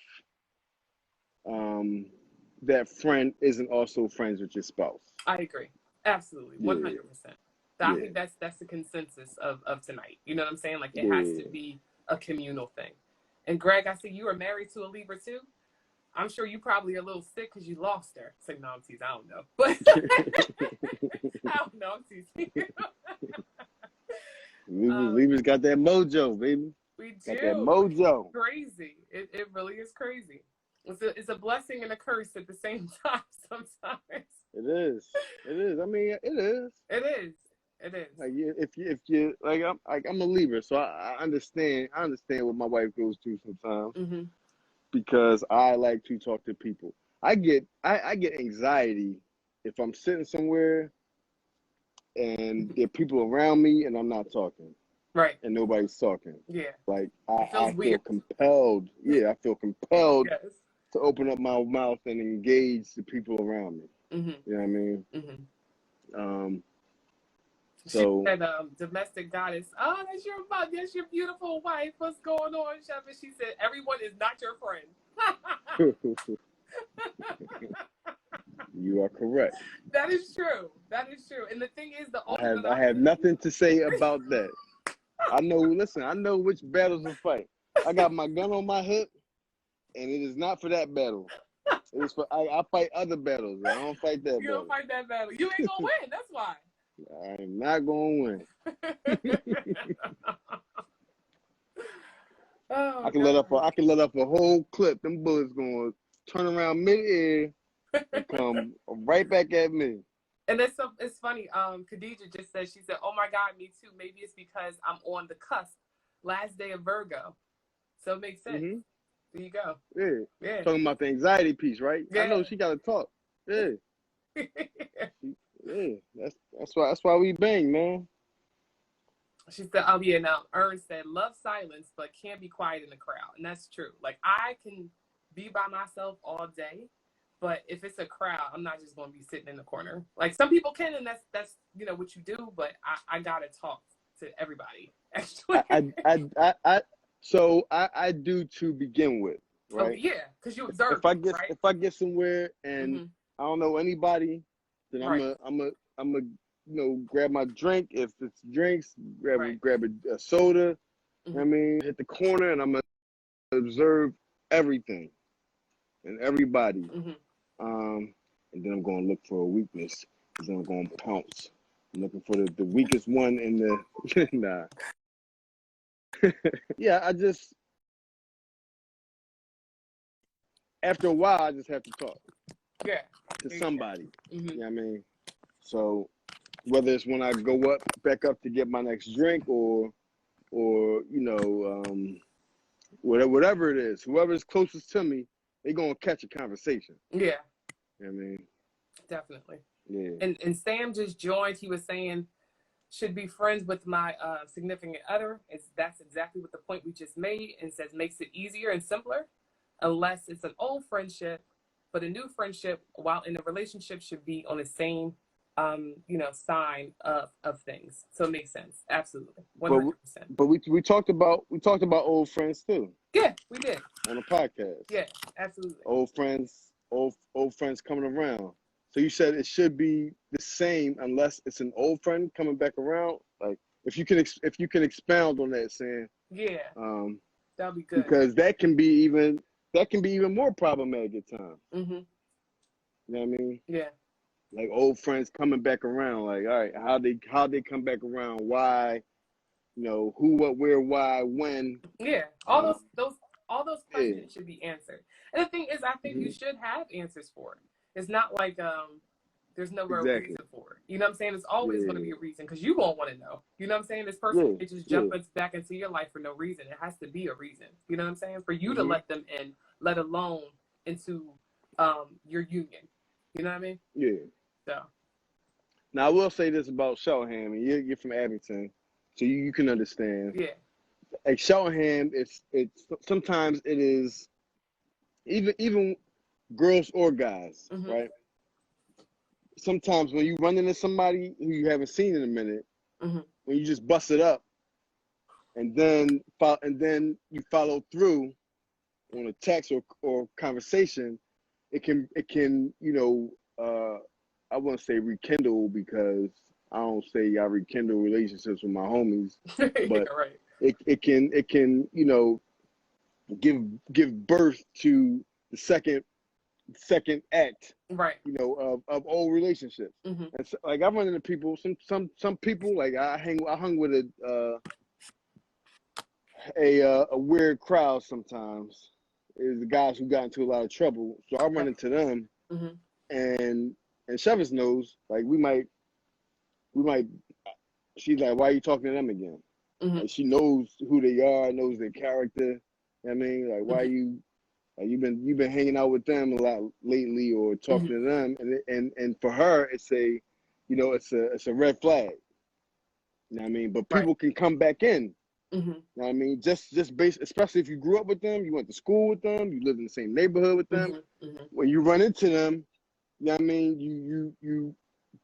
that friend isn't also friends with your spouse. I agree. Absolutely. 100%. I think that's the consensus of tonight. You know what I'm saying? Like it has to be a communal thing. And Greg, I see you are married to a Libra too. I'm sure you probably are a little sick because you lost her. Say no, I'm teasing. I don't know. But I don't know. I'm teasing. Libra's got that mojo, baby. We do. Got that mojo. It's crazy. It really is crazy. It's a blessing and a curse at the same time sometimes. It is. I mean, it is. It is. Like if you like, I'm a Libra, so I understand. I understand what my wife goes through sometimes because I like to talk to people. I get anxiety if I'm sitting somewhere and there are people around me and I'm not talking. Right. And nobody's talking. Yeah. Like I feel compelled. Yeah, I feel compelled to open up my mouth and engage the people around me. You know what I mean? So she said, domestic goddess. Oh, that's your beautiful wife. What's going on, Chef? And she said, everyone is not your friend. You are correct. That is true. And the thing is, I have nothing to say about that. I know which battles to fight. I got my gun on my hip, and it is not for that battle. It's for I fight other battles. I don't fight that battle. You don't fight that battle. You ain't gonna win. That's why. I'm not gonna win. I can let up a whole clip. Them bullets gonna turn around mid-air and come right back at me. And it's funny. Khadija just said, she said, "Oh my God, me too. Maybe it's because I'm on the cusp, last day of Virgo, so it makes sense." There you go. Yeah. Talking about the anxiety piece, right? Yeah. I know she got to talk. Yeah. Yeah. That's why we bang, man. She said, "Oh yeah." Now Ern said, "Love silence, but can't be quiet in the crowd," and that's true. Like I can be by myself all day. But if it's a crowd, I'm not just going to be sitting in the corner. Like some people can, and that's what you do. But I gotta talk to everybody. Actually, I do to begin with, right? Oh, yeah, because you observe. If I get somewhere and I don't know anybody, then I'm a grab my drink. If it's drinks, grab a soda. You know what I mean, hit the corner, and I'm gonna observe everything and everybody. and then I'm going to look for a weakness, and then I'm going to pounce. I'm looking for the weakest one in the nah. Yeah, I just after a while I just have to talk to somebody. Mm-hmm. You know what I mean? So whether it's when I go back up to get my next drink or you know, whatever it is, whoever's closest to me, they gonna catch a conversation. Yeah. You know what I mean? Definitely. Yeah. And Sam just joined. He was saying, should be friends with my significant other. That's exactly what the point we just made, and says makes it easier and simpler, unless it's an old friendship. But a new friendship, while in a relationship, should be on the same, sign of things. So it makes sense. Absolutely, 100%. But we talked about old friends too. Yeah, we did on the podcast. Yeah, absolutely. Old friends coming around. So you said it should be the same unless it's an old friend coming back around. Like if you can expound on that, Sam. Yeah. That'll be good. Because that can be even more problematic at times. Mm-hmm. You know what I mean? Yeah. Like old friends coming back around. Like, all right, how they come back around? Why? You know, who, what, where, why, when? Yeah. All those questions should be answered. And the thing is, I think you should have answers for it. It's not like there's no real reason for it. You know what I'm saying? There's always going to be a reason because you're going to want to know. You know what I'm saying? This person can just jump back into your life for no reason. It has to be a reason. You know what I'm saying? For you to let them in, let alone into your union. You know what I mean? Yeah. So. Now, I will say this about Cheltenham. And you're from Abington, so you can understand. Yeah. Like Cheltenham, it's sometimes it is even girls or guys, right? Sometimes when you run into somebody who you haven't seen in a minute, when you just bust it up, and then you follow through on a text or conversation, it can I wouldn't say rekindle because I don't say I rekindle relationships with my homies, but right. it can give birth to the second act, right? Of old relationships. And so, like I run into people, some people like I hung with a weird crowd sometimes. Is the guys who got into a lot of trouble, so I run into them, and Shevis knows, like we might. She's like, why are you talking to them again? Like, she knows who they are, knows their character. You know what I mean, like why you. You've been hanging out with them a lot lately, or talking to them, and for her, it's a red flag. You know what I mean? But people can come back in. You know what I mean? Just based, especially if you grew up with them, you went to school with them, you live in the same neighborhood with them. When you run into them, you know what I mean? You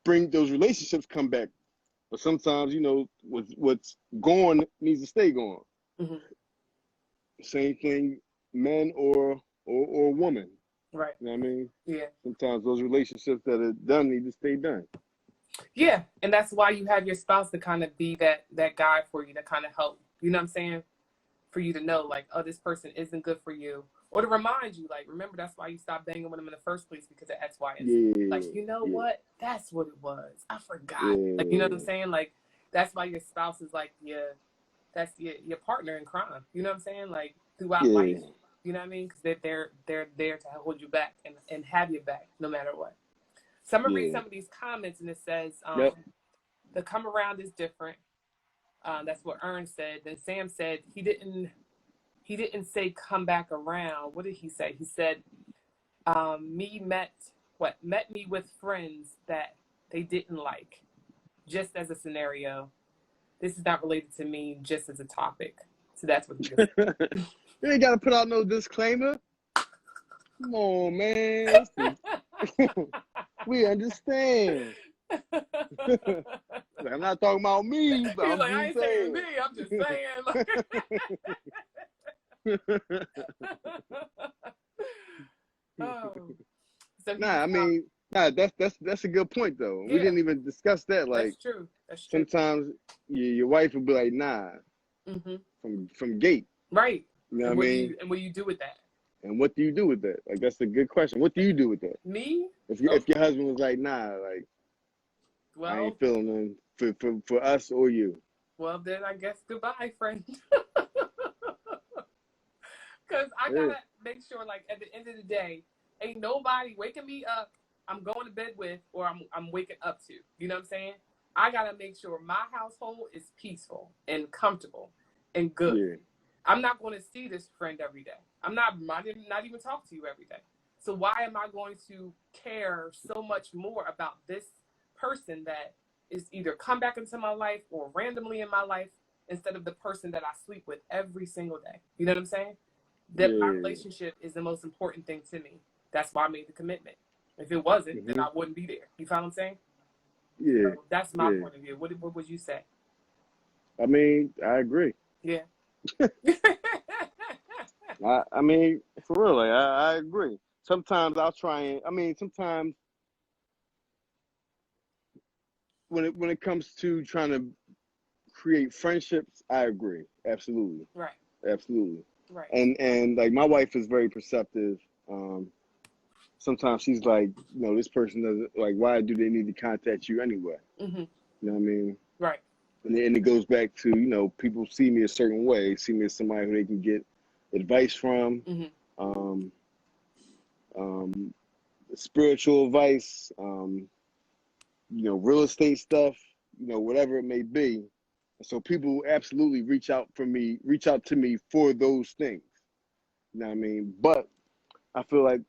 bring those relationships come back. But sometimes, what's gone needs to stay gone. Same thing. Men or woman. Right. You know what I mean? Yeah. Sometimes those relationships that are done need to stay done. Yeah. And that's why you have your spouse to kind of be that guy for you, to kind of help, you know what I'm saying? For you to know, like, oh, this person isn't good for you. Or to remind you, like, remember, that's why you stopped banging with them in the first place, because of X, Y, and Z. Yeah. Like, you know what? That's what it was. I forgot. Yeah. Like, you know what I'm saying? Like, that's why your spouse is like that's your partner in crime. You know what I'm saying? Like, throughout life. You know what I mean? Because they're there to hold you back and have your back no matter what. So I'm going to read some of these comments, and it says, the come around is different. That's what Ern said. Then Sam said he didn't say come back around. What did he say? He said, met me with friends that they didn't like, just as a scenario. This is not related to me, just as a topic. So that's what he said. You ain't got to put out no disclaimer. Come on, man. We understand. I'm not talking about me, but He's like, I ain't saying me. I'm just saying. So that's a good point though. Yeah. We didn't even discuss that. Like, that's true. Sometimes your wife will be like, nah, from gate. Right. You know what I mean? And what do you do with that? And what do you do with that? Like, that's a good question. What do you do with that? Me? If your husband was like, nah, like, I Well, ain't feeling them for us or you. well, then I guess goodbye, friend. Because I Yeah. gotta make sure, like, at the end of the day, ain't nobody waking me up. I'm going to bed with, or I'm waking up to. You know what I'm saying? I gotta make sure my household is peaceful and comfortable and good. Yeah. I'm not going to see this friend every day. I'm not even talk to you every day. So why am I going to care so much more about this person that is either come back into my life or randomly in my life instead of the person that I sleep with every single day? You know what I'm saying? That my relationship is the most important thing to me. That's why I made the commitment. If it wasn't, then I wouldn't be there. You follow what I'm saying? Yeah. So that's my point of view. What would you say? I mean, I agree. Yeah. I mean, for real, like, I agree. Sometimes I'll try and, sometimes when it comes to trying to create friendships, I agree. Absolutely. Right. Absolutely. Right. And like, my wife is very perceptive. Sometimes she's like, this person doesn't, like, why do they need to contact you anyway? Mm-hmm. You know what I mean? Right. And it goes back to, people see me a certain way, see me as somebody who they can get advice from, spiritual advice, real estate stuff, whatever it may be. So people absolutely reach out to me for those things. You know what I mean? But I feel like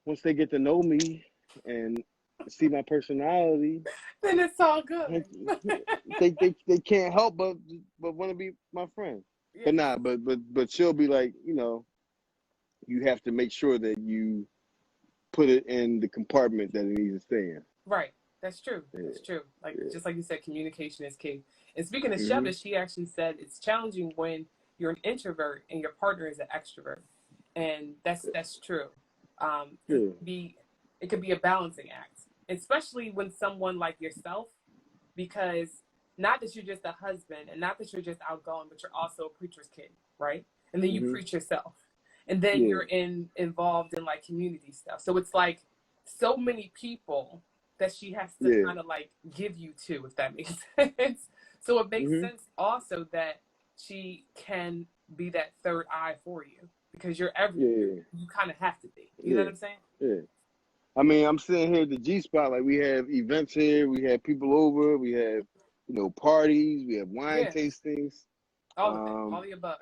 once they get to know me and see my personality, then it's all good. they can't help but want to be my friend. Yeah. But she'll be like, you have to make sure that you put it in the compartment that it needs to stay in. Right. That's true. Yeah. That's true. Like, Yeah. just like you said, communication is key. And speaking of Sheva, she actually said it's challenging when you're an introvert and your partner is an extrovert. And that's true. It could be a balancing act, especially when someone like yourself, because not that you're just a husband and not that you're just outgoing, but you're also a preacher's kid, right? And then you preach yourself. And then you're involved in like community stuff. So it's like so many people that she has to kind of like give you to, if that makes sense. So it makes sense also that she can be that third eye for you because you're everywhere. You kind of have to be. You know what I'm saying? Yeah. I mean, I'm sitting here at the G Spot. Like, we have events here. We have people over. We have, parties. We have wine tastings. All the above,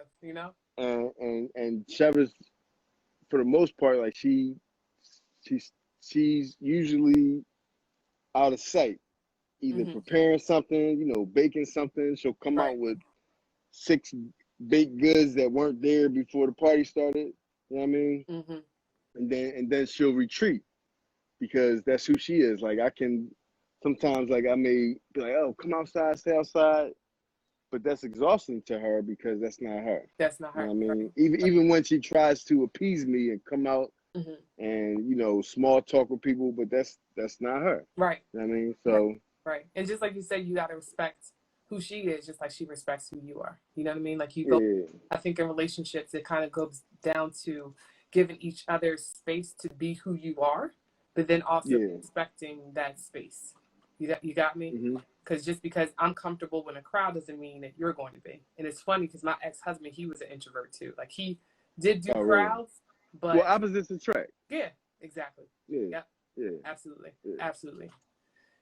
And Cheva's, for the most part, like, she's usually out of sight, either preparing something, baking something. She'll come out with 6 baked goods that weren't there before the party started. You know what I mean? And then she'll retreat because that's who she is. Like, I can sometimes, like, I may be like, oh, come outside, stay outside. But that's exhausting to her because that's not her. That's not her. You know what I mean? Even when she tries to appease me and come out and, small talk with people, but that's not her. Right. You know what I mean? So. Right. And just like you said, you got to respect who she is, just like she respects who you are. You know what I mean? Like I think in relationships, it kind of goes down to giving each other space to be who you are, but then also respecting that space. You got me? Because just because I'm comfortable in a crowd doesn't mean that you're going to be. And it's funny because my ex-husband, he was an introvert too. Like, he did do crowds, but... Well, opposites attract. Yeah, exactly. Yeah. Absolutely. Absolutely.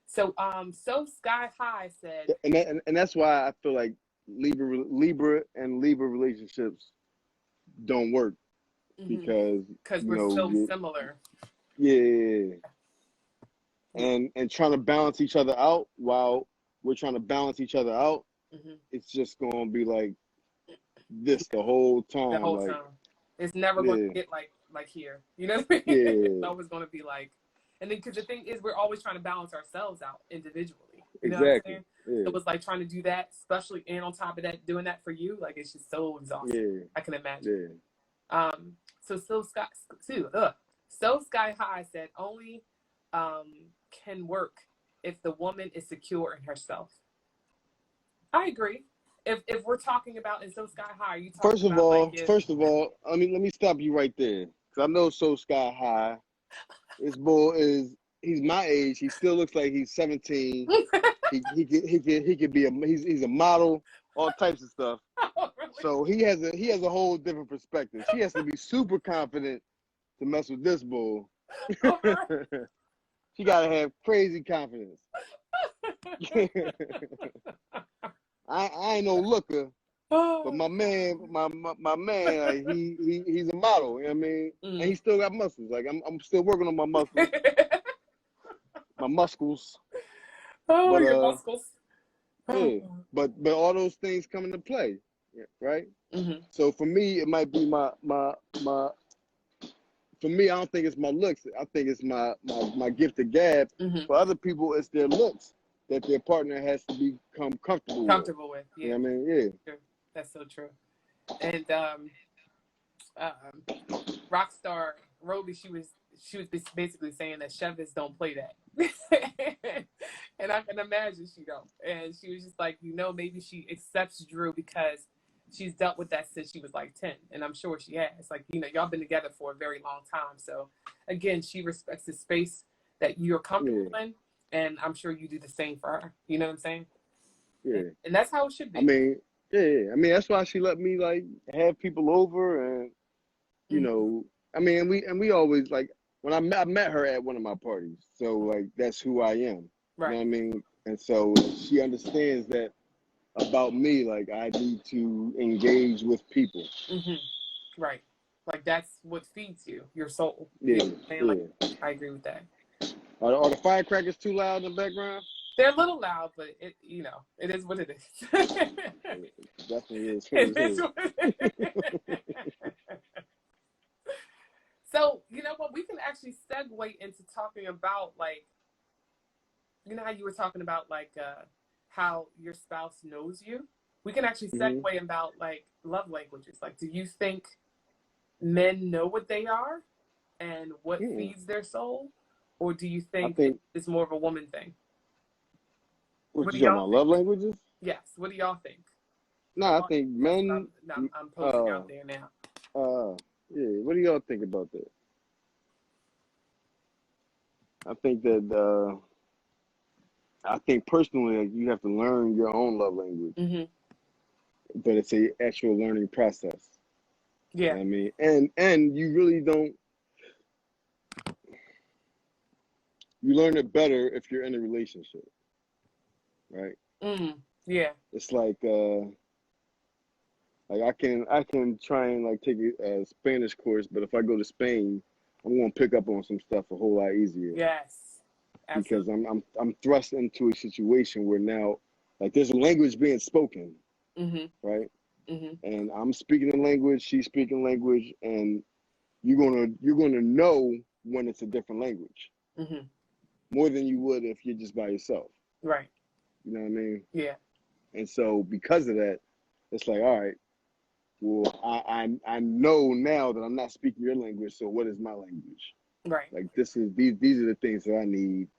So, Sky High said... And that's why I feel like Libra and Libra relationships don't work. Because we're so similar. Yeah. And trying to balance each other out while we're trying to balance each other out, it's just going to be like this the whole time. The whole time. It's never going to get like here. You know what I mean? It's always going to be like... And then, because the thing is, we're always trying to balance ourselves out individually. You know what I'm saying? It was like trying to do that, especially, and on top of that, doing that for you, like, it's just so exhausting. I can imagine. So Sky High said only can work if the woman is secure in herself. I agree. if we're talking about in So Sky High, are you talking about first of all, I mean, let me stop you right there, because I know So Sky High. This boy he's my age. He still looks like he's 17. he could be he's a model, all types of stuff. Oh, really? So he has a whole different perspective. She has to be super confident to mess with this bull. Oh, really? She gotta have crazy confidence. I ain't no looker, but my man, like, he's a model. You know what I mean? And he still got muscles. Like I'm still working on my muscles. My muscles. Oh, but, your muscles. Yeah, but all those things come into play, right? Mm-hmm. So for me, it might be my. For me, I don't think it's my looks. I think it's my gift of gab. Mm-hmm. For other people, it's their looks that their partner has to become comfortable with. Yeah. You know what I mean? Yeah. True. That's so true. And Rockstar Roby, she was basically saying that Chevis don't play that. And I can imagine she don't. And she was just like, maybe she accepts Drew because she's dealt with that since she was like 10. And I'm sure she has. Like, y'all been together for a very long time. So again, she respects the space that you're comfortable in. And I'm sure you do the same for her. You know what I'm saying? Yeah. And that's how it should be. I mean, yeah. I mean, that's why she let me like have people over, and you know, I mean, we always like when I met her at one of my parties. So like that's who I am. Right. You know what I mean? And so she understands that about me. Like I need to engage with people. Mm-hmm. Right. Like that's what feeds you, your soul. Yeah. Like, I agree with that. Are the firecrackers too loud in the background? They're a little loud, but it is what it is. It definitely is. It is what it is. So, you know what? We can actually segue into talking about, like, how you were talking about, like, how your spouse knows you. We can actually segue about, like, love languages. Like, do you think men know what they are and what feeds their soul? Or do you think it's more of a woman thing? What you talking about, love languages? Yes. What do y'all think? No, I think men. I'm posting out there now. Yeah. What do y'all think about that? I think that I think personally, like, you have to learn your own love language, but it's a actual learning process. Yeah, you know what I mean, and you really don't. You learn it better if you're in a relationship, right? Yeah. It's like I can try and like take a Spanish course, but if I go to Spain, I'm gonna pick up on some stuff a whole lot easier. Yes. Absolutely. Because I'm thrust into a situation where now, like, there's a language being spoken, right? And I'm speaking a language, she's speaking language, and you're gonna know when it's a different language, more than you would if you're just by yourself. Right. You know what I mean? Yeah. And so because of that, it's like, all right, well, I know now that I'm not speaking your language, so what is my language? Right. Like these are the things that I need.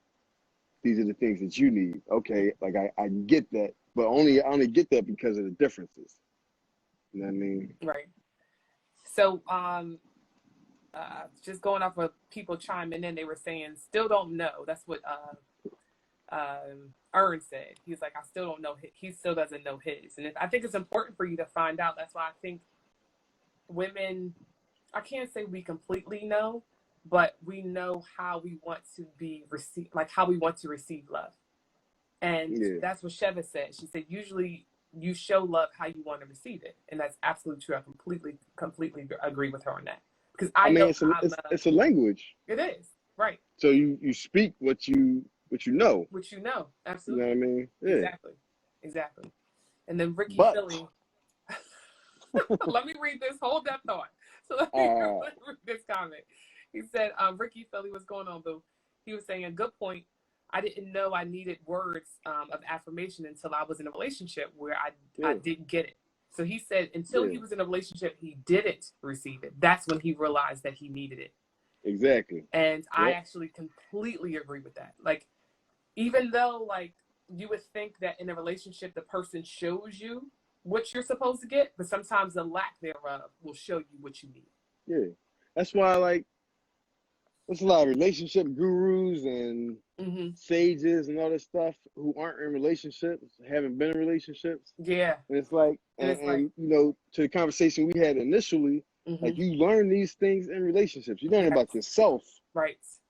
These are the things that you need. Okay, like I get that, but I only get that because of the differences. You know what I mean? Right. So, just going off of people chiming in, they were saying, still don't know. That's what Ern said. He's like, I still don't know. He still doesn't know his. And I think it's important for you to find out. That's why I think women, I can't say we completely know, but we know how we want to be received, like how we want to receive love. And that's what Sheva said. She said, usually you show love how you want to receive it. And that's absolutely true. I completely agree with her on that. Because I mean, it's a language. It is, right. So you speak what you know. What you know, absolutely. You know what I mean? Yeah. Exactly. And then Ricky Philly. Let me read this. Hold that thought. So let me read this comment. He said, Ricky Philly, what's going on, boo? He was saying, good point. I didn't know I needed words of affirmation until I was in a relationship where I didn't get it. So he said until he was in a relationship, he didn't receive it. That's when he realized that he needed it. Exactly. And I actually completely agree with that. Like, even though, like, you would think that in a relationship, the person shows you what you're supposed to get, but sometimes the lack thereof will show you what you need. Yeah. That's why, like, there's a lot of relationship gurus and sages and all this stuff who aren't in relationships, haven't been in relationships. Yeah. And it's like, and you know, to the conversation we had initially, like, you learn these things in relationships. You learn about yourself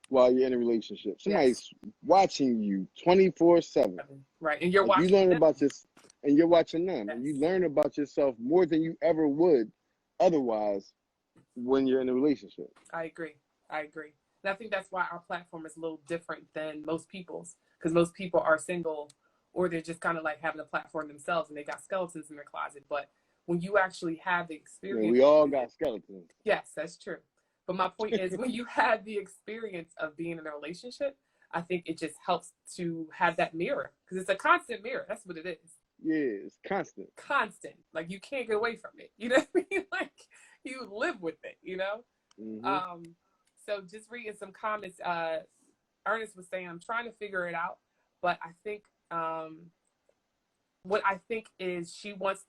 while you're in a relationship. Somebody's watching you 24/7. Right. And you're like, watching you learn about this, and you're watching them. And you learn about yourself more than you ever would otherwise when you're in a relationship. I agree. And I think that's why our platform is a little different than most people's, because most people are single, or they're just kind of like having a platform themselves and they got skeletons in their closet. But when you actually have the experience, yeah, we all got skeletons. Yes, that's true. But my point is, when you have the experience of being in a relationship, I think it just helps to have that mirror, because it's a constant mirror. That's what it is. Yeah, it's constant. Like, you can't get away from it. You know what I mean? Like, you live with it, you know? So just reading some comments, Ernest was saying, I'm trying to figure it out, but I think what I think is she wants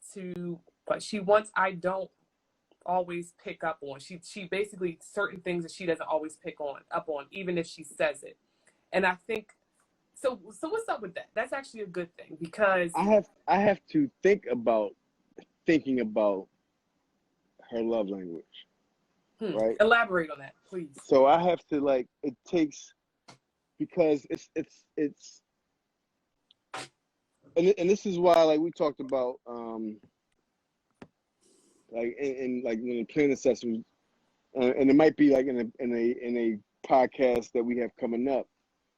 I don't always pick up on. She basically, certain things that she doesn't always pick up on, even if she says it. And I think, so what's up with that? That's actually a good thing, because I have to thinking about her love language. Right? Elaborate on that, please. So I have to, like, it takes, because it's and this is why, like, we talked about like in like when the planning session, and it might be like in a podcast that we have coming up,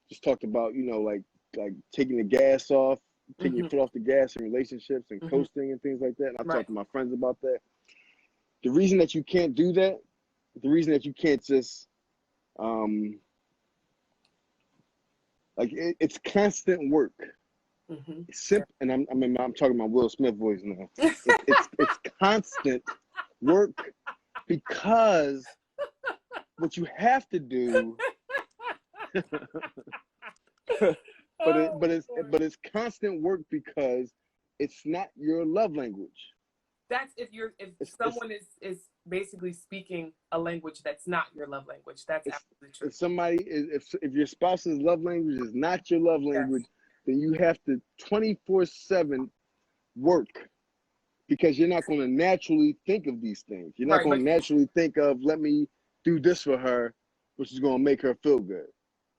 just talked about, you know, like taking the gas off, taking your foot off the gas in relationships and coasting and things like that. And I talked to my friends about that. The reason that you can't do that, the reason that you can't just like, it's constant work. And I'm talking about Will Smith voice now. It's constant work, because what you have to do, but it's constant work, because it's not your love language. That's if someone is basically speaking a language that's not your love language. That's absolutely true. If your spouse's love language is not your love language, then you have to 24/7 work, because you're not going to naturally think of these things. You're not going to naturally think of, let me do this for her, which is going to make her feel good,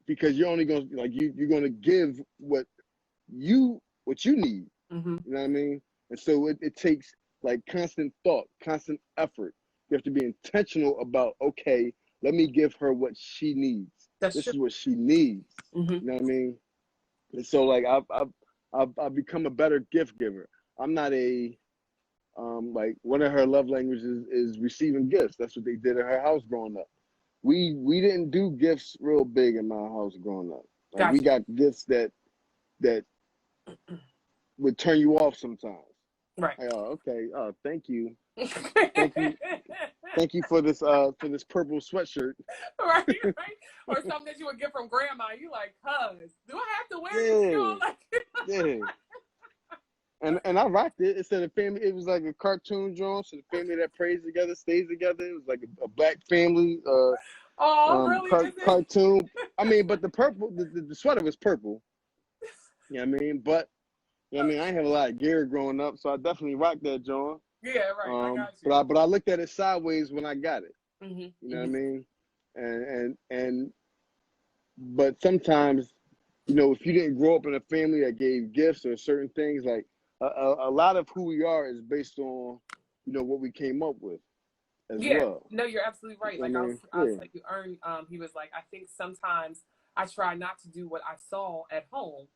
because you're only going to, like, you're going to give what you need. You know what I mean? And so it takes, like, constant thought, constant effort. You have to be intentional about, okay, let me give her what she needs. This is what she needs. You know what I mean? And so, like, I've become a better gift giver. I'm not like, one of her love languages is receiving gifts. That's what they did at her house growing up. We didn't do gifts real big in my house growing up. Like, we got gifts that would turn you off sometimes. Right. Like, oh, okay. Oh, thank you. Thank you for this purple sweatshirt. Right. Or something that you would get from grandma. You like, cuz, do I have to wear this? You know, like, And I rocked it. It said a family. It was like a cartoon drawing. So the family that prays together stays together. It was like a black family. Really? Cartoon. I mean, but the purple, the sweater was purple. You know what I mean? But you know what I mean, I didn't have a lot of gear growing up, so I definitely rocked that joint. Yeah, right. I got you. But I looked at it sideways when I got it. You know what I mean? And but sometimes, you know, if you didn't grow up in a family that gave gifts or certain things, like a lot of who we are is based on, you know, what we came up with as well. No, you're absolutely right. Like, I was like, you earn. He was like, I think sometimes I try not to do what I saw at home,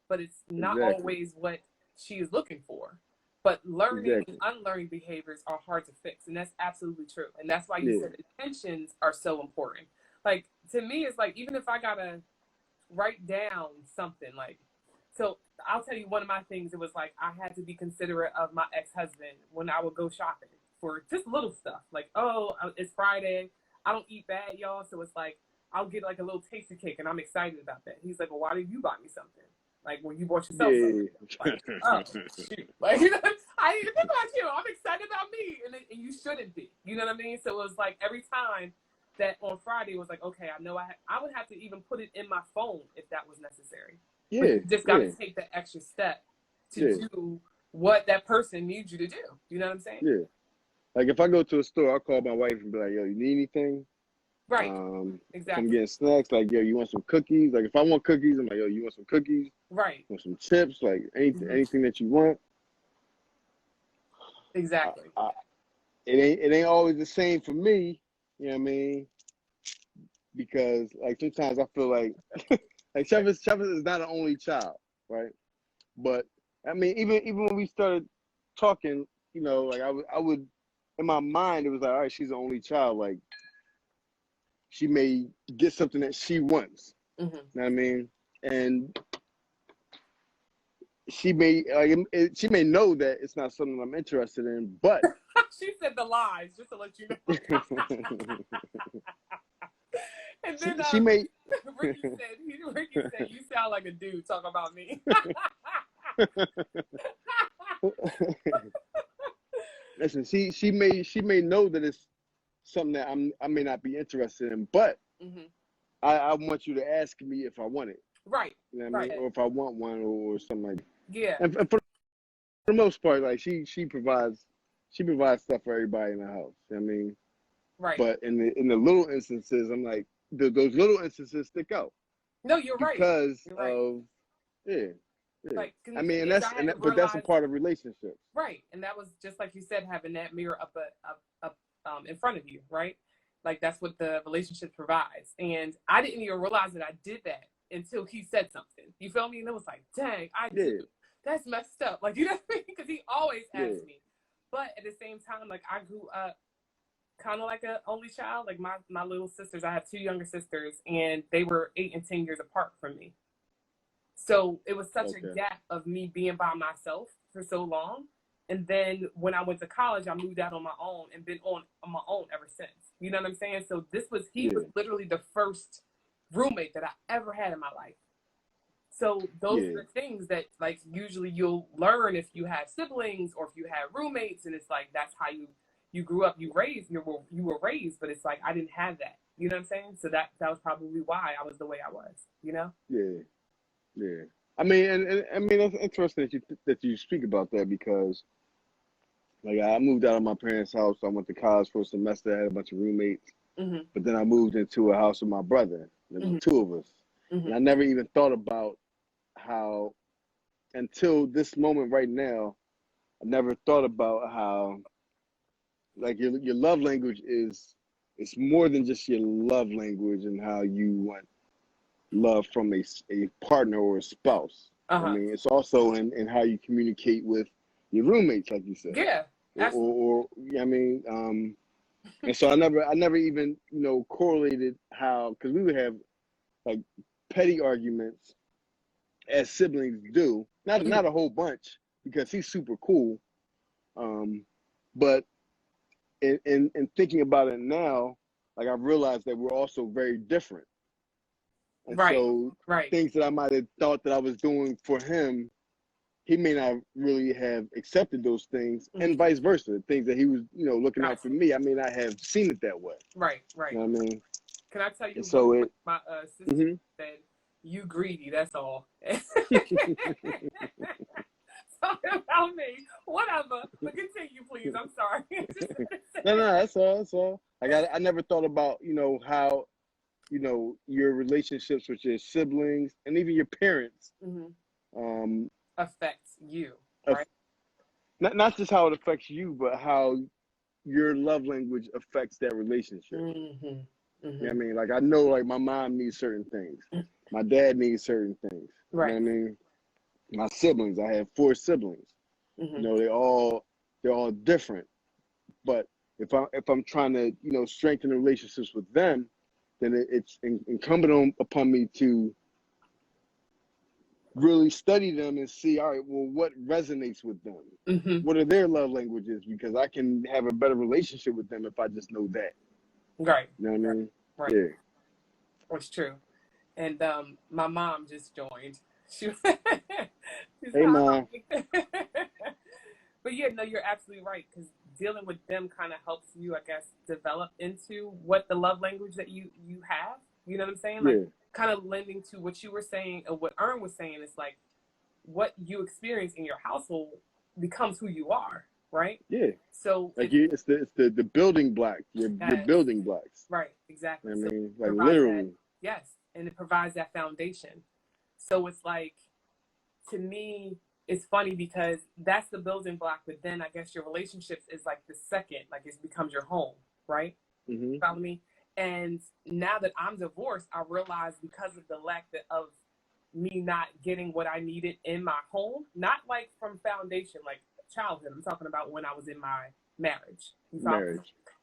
but it's not always what she is looking for. But learning and unlearning behaviors are hard to fix, and that's absolutely true. And that's why you said intentions are so important. Like, to me, it's like, even if I gotta write down something, like, so I'll tell you one of my things. It was like, I had to be considerate of my ex-husband when I would go shopping for just little stuff. Like, oh, it's Friday. I don't eat bad, y'all. So it's like, I'll get like a little tasty cake, and I'm excited about that. He's like, well, why did you buy me something? Like, when you bought yourself something. Like, oh, shoot. Like, you know, I didn't think about you. I'm excited about me, and you shouldn't be. You know what I mean? So it was like every time that on Friday it was like, okay, I know I would have to even put it in my phone if that was necessary. Yeah, but you just got to yeah, take the extra step to yeah. do what that person needs you to do. You know what I'm saying? Yeah. Like if I go to a store, I'll call my wife and be like, "Yo, you need anything?" Right. If Exactly. I'm getting snacks, like, "Yo, you want some cookies?" Like if I want cookies, I'm like, "Yo, you want some cookies?" Right. Want some chips? Like anything that you want. Exactly. It ain't always the same for me. You know what I mean? Because like sometimes I feel like like Travis is not an only child, right? But I mean, even when we started talking, you know, like I would in my mind it was like, all right, she's the only child. Like she may get something that she wants. You know what I mean? And she may she may know that it's not something I'm interested in, but she said the lies just to let you know. And then she may. Ricky said, "You sound like a dude talking about me." Listen, she may know that it's something that I may not be interested in, but I want you to ask me if I want it. Right. You know what I mean? Or if I want one or something like that. Yeah. And for the most part, like she provides stuff for everybody in the house. You know what I mean? Right. But in the little instances, I'm like those little instances stick out. No, you're right. Because you're right. of yeah. Like, I mean, but that's a part of relationships. Right. And that was just like you said, having that mirror up in front of you, right? Like that's what the relationship provides. And I didn't even realize that I did that until he said something. You feel me? And it was like, dang, I do. That's messed up. Like, you know what I mean? Because he always asked me. But at the same time, like I grew up kind of like an only child. Like my little sisters, I have 2 younger sisters, and they were 8 and 10 years apart from me. So it was such a gap of me being by myself for so long. And then when I went to college, I moved out on my own and been on my own ever since. You know what I'm saying? So he was literally the first roommate that I ever had in my life. So those are the things that like usually you'll learn if you have siblings or if you have roommates, and it's like that's how you grew up, you were raised, but it's like I didn't have that. You know what I'm saying? So that was probably why I was the way I was, you know? Yeah. Yeah. I mean, and I mean, it's interesting that you speak about that because, like, I moved out of my parents' house. I went to college for a semester. I had a bunch of roommates, but then I moved into a house with my brother. There were 2 of us, and I never even thought about how, until this moment right now, I never thought about how, like, your love language it's more than just your love language and how you want love from a partner or a spouse. I mean, it's also in how you communicate with your roommates, like you said. Yeah, or I mean, and so I never even correlated how, because we would have like petty arguments as siblings do. Not a whole bunch because he's super cool, but in thinking about it now, like I've realized that we're also very different. And so things that I might have thought that I was doing for him, he may not really have accepted those things, and vice versa. Things that he was, looking out for me, I may not have seen it that way. Right. You know what I mean? Can I tell you and so my sister said, you greedy, that's all. Talking about me. Whatever. But continue, please. I'm sorry. No, that's all. I never thought about, how your relationships with your siblings and even your parents affects you, right? Not just how it affects you, but how your love language affects that relationship. You know what I mean? Like I know, like my mom needs certain things, my dad needs certain things. Right. You know what I mean? My siblings, I have 4 siblings. They're all different. But if I'm trying to strengthen the relationships with them, then it's incumbent upon me to really study them and see, all right, well, what resonates with them? What are their love languages? Because I can have a better relationship with them if I just know that. Right. You know what I mean? Right. Yeah. That's true. And my mom just joined. Hey, Mom. But yeah, no, you're absolutely right, because dealing with them kind of helps you, I guess, develop into what the love language that you have. You know what I'm saying? Like, kind of lending to what you were saying or what Ern was saying. Is like what you experience in your household becomes who you are, right? Yeah. So like it's the building blocks. Your building blocks. Right. Exactly. I mean, so like literally. Yes, and it provides that foundation. So it's like, to me, it's funny because that's the building block, but then I guess your relationships is like the second, like it becomes your home, right? Mm-hmm. Follow me? And now that I'm divorced, I realize because of the lack of me not getting what I needed in my home, not like from foundation, like childhood. I'm talking about when I was in my marriage.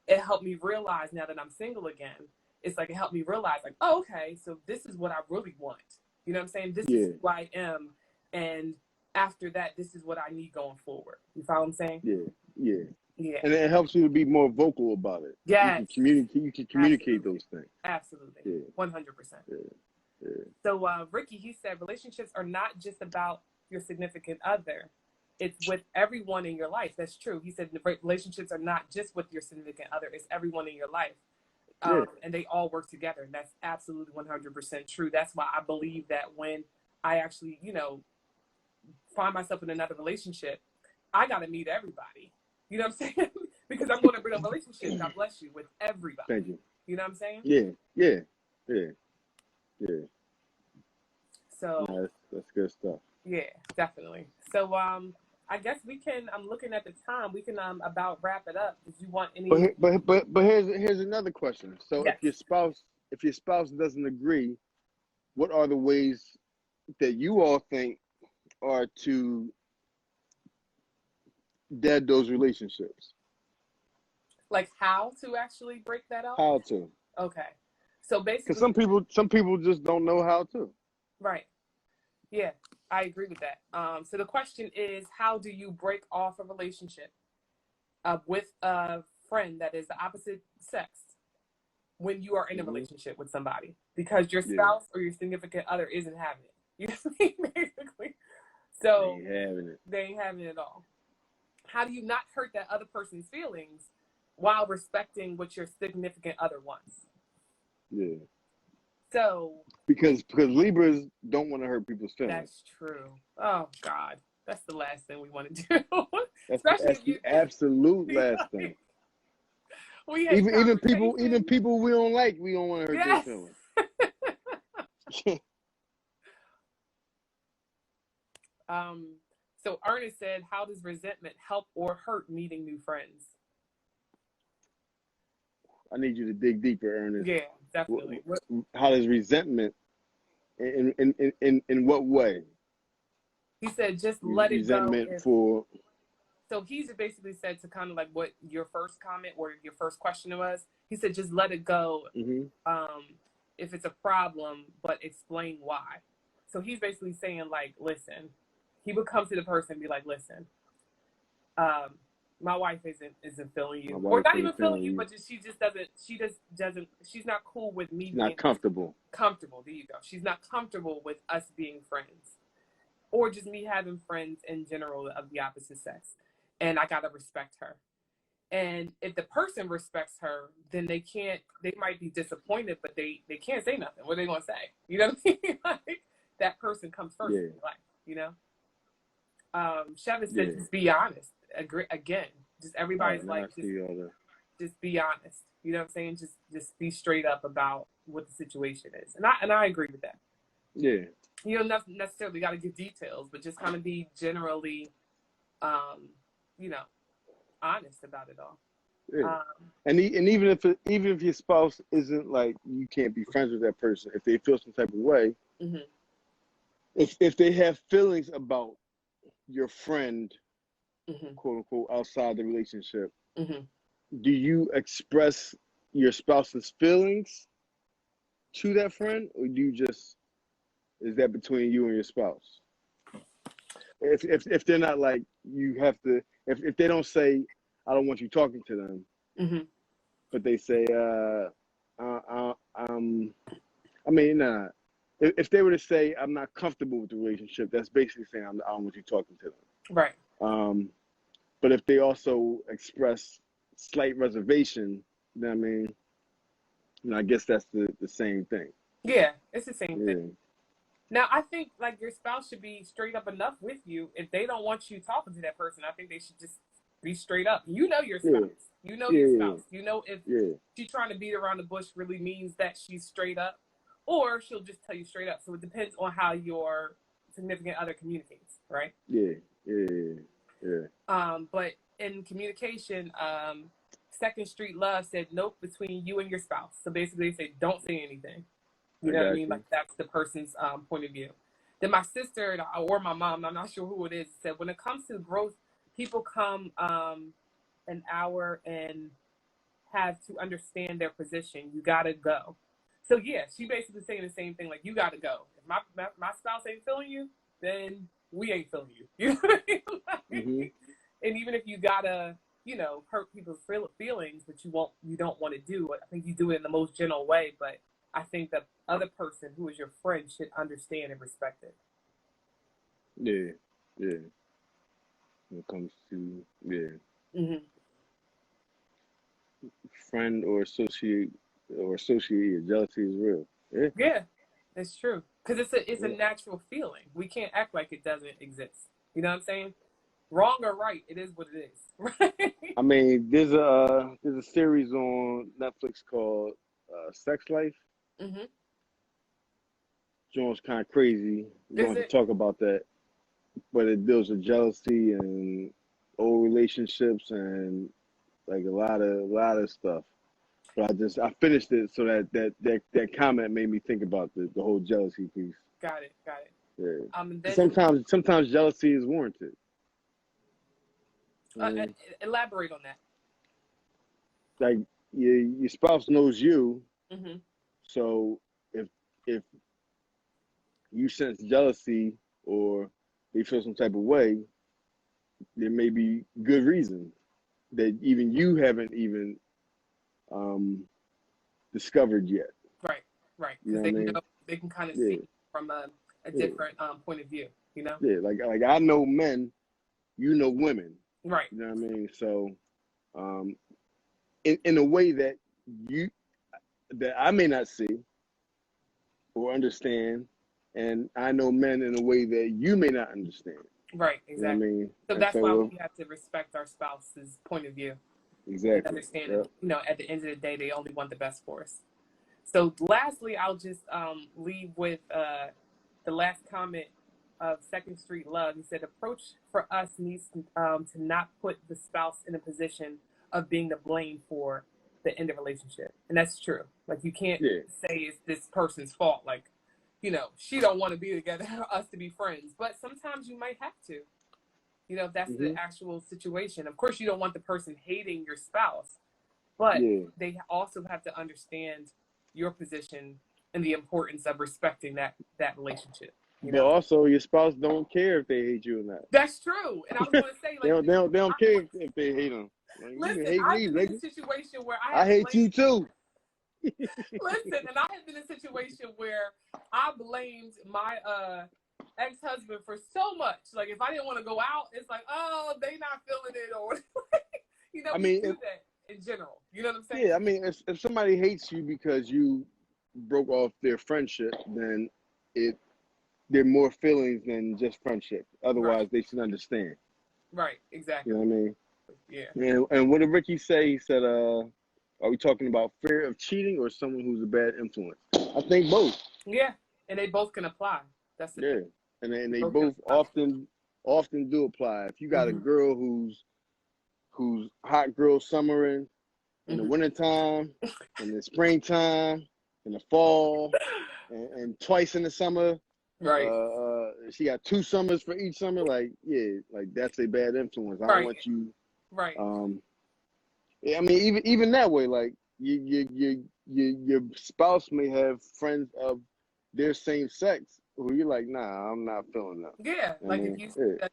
It helped me realize now that I'm single again. It's like it helped me realize, like, oh, okay, so this is what I really want. You know what I'm saying? This is who I am, and after that, this is what I need going forward. You follow what I'm saying? Yeah. And it helps you to be more vocal about it. Yes. You can communicate those things. Absolutely. 100%. Yeah. So Ricky, he said relationships are not just about your significant other. It's with everyone in your life. That's true. He said relationships are not just with your significant other. It's everyone in your life. And they all work together. And that's absolutely 100% true. That's why I believe that when I actually, find myself in another relationship, I got to meet everybody. You know what I'm saying? Because I'm going to build a relationship, God bless you, with everybody. Thank you. You know what I'm saying? Yeah. So that's good stuff. Yeah, definitely. So I guess we can. I'm looking at the time. We can about wrap it up. Did you want any? But here's another question. So Yes. if your spouse doesn't agree, what are the ways that you all think are to dead those relationships? Like how to actually break that up? How to? Okay. So basically, because some people just don't know how to. Right. Yeah, I agree with that. So the question is, how do you break off a relationship with a friend that is the opposite sex when you are in a relationship with somebody because your spouse or your significant other isn't having it? You know what I mean? Basically. So they ain't having it at all. How do you not hurt that other person's feelings while respecting what your significant other wants? Yeah. So because Libras don't want to hurt people's feelings. That's true. Oh God, that's the last thing we want to do. That's the absolute last thing. Even people we don't like, we don't want to hurt their feelings. So Ernest said, how does resentment help or hurt meeting new friends? I need you to dig deeper, Ernest. Yeah, definitely. How does resentment, in what way? He said, just let it go. Resentment for. So he's basically said to kind of like what your first comment or your first question was. He said, just let it go. If it's a problem, but explain why. So he's basically saying, like, listen. He would come to the person and be like, listen, my wife isn't feeling you, or not even feeling you, but she's not cool with me. Not comfortable. There you go. She's not comfortable with us being friends, or just me having friends in general of the opposite sex, and I gotta respect her. And if the person respects her, then they might be disappointed, but they can't say nothing. What are they gonna say? You know what I mean? Like, that person comes first in life, you know. Chevy said, just be honest. Again, just everybody's just be honest. You know what I'm saying? Just be straight up about what the situation is. And I agree with that. Yeah. You don't necessarily got to give details, but just kind of be generally, honest about it all. Yeah. And even if your spouse isn't like, you can't be friends with that person, if they feel some type of way, if they have feelings about your friend, quote unquote, outside the relationship, do you express your spouse's feelings to that friend, or do you just, is that between you and your spouse? If they're not like, you have to, if they don't say, I don't want you talking to them, but they say, if they were to say, I'm not comfortable with the relationship, that's basically saying, I don't want you talking to them. Right. But if they also express slight reservation, you know what I mean? I guess that's the same thing. Yeah, it's the same thing. Now, I think like your spouse should be straight up enough with you. If they don't want you talking to that person, I think they should just be straight up. You know your spouse. You know your spouse. You know if she's trying to beat around the bush really means that she's straight up, or she'll just tell you straight up. So it depends on how your significant other communicates, right? Yeah. But in communication, Second Street Love said nope between you and your spouse. So basically, they say don't say anything. You know what I mean? Like that's the person's point of view. Then my sister or my mom, I'm not sure who it is, said when it comes to growth, people come an hour and have to understand their position. You gotta go. So yeah, she basically saying the same thing. Like you gotta go. If my spouse ain't feeling you, then we ain't feeling you. You know what I mean? And even if you gotta, hurt people's feelings, which you don't want to do. I think you do it in the most gentle way, but I think the other person who is your friend should understand and respect it. Yeah. When it comes to friend or associate jealousy is real. Yeah, it's true because it's a natural feeling. We can't act like it doesn't exist. You know what I'm saying? Wrong or right, it is what it is. Right? I mean, there's a series on Netflix called Sex Life. John's kind of crazy. We don't have to talk about that, but it deals with jealousy and old relationships and like a lot of stuff. But I finished it, so that comment made me think about the whole jealousy piece. Got it. Yeah. Sometimes jealousy is warranted. Elaborate on that. Like your spouse knows you, so if you sense jealousy or they feel some type of way, there may be good reason that even you haven't even discovered yet. Right. Because they can kind of see from a different point of view. Yeah, like I know men, you know women. Right. You know what I mean? So, in a way that I may not see or understand, and I know men in a way that you may not understand. Right, exactly. You know what I mean? So that's why we have to respect our spouse's point of view. Exactly. Understand, at the end of the day, they only want the best for us. So lastly, I'll just leave with the last comment of Second Street Love. He said, approach for us needs to not put the spouse in a position of being the blame for the end of relationship. And that's true. Like you can't say it's this person's fault. Like, she don't want to be together, us to be friends. But sometimes you might have to, if that's the actual situation. Of course, you don't want the person hating your spouse, but they also have to understand your position and the importance of respecting that relationship. But also, your spouse don't care if they hate you or not. That's true. And I was going to say, like, they don't care if they hate them. Like, listen, hate I've me, been in a situation where I hate you too. Listen, and I have been in a situation where I blamed my ex-husband for so much. Like, if I didn't want to go out, it's like, oh, they not feeling it, or I mean, do that in general. You know what I'm saying? Yeah, I mean, if somebody hates you because you broke off their friendship, then they're more feelings than just friendship. Otherwise, they should understand. Right, exactly. You know what I mean? Yeah. And what did Ricky say? He said, are we talking about fear of cheating or someone who's a bad influence? I think both. Yeah, and they both can apply. That's the thing. And they both often do apply. If you got a girl who's hot girl summering in the wintertime, in the springtime, in the fall, and twice in the summer. Right. She got 2 summers for each summer. Like that's a bad influence. I don't want you. Right. I mean, even that way, like your spouse may have friends of their same sex who you're like, nah, I'm not feeling that. Yeah, like if you see that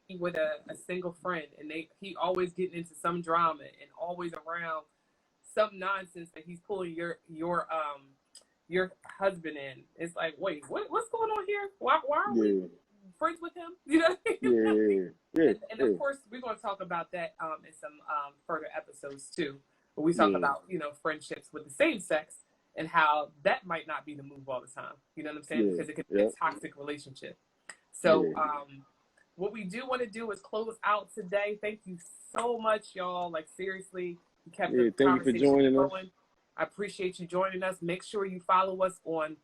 he with a single friend and he always getting into some drama and always around some nonsense that he's pulling your husband in. It's like, wait, what's going on here? Why are we friends with him. You know what I mean? Yeah. And of course, we're going to talk about that in some further episodes too. But we talk about, friendships with the same sex and how that might not be the move all the time. You know what I'm saying? Because it could be a toxic relationship. So what we do want to do is close us today. Thank you so much, y'all. Like, seriously, you kept the conversation going. I appreciate you joining us. Make sure you follow us on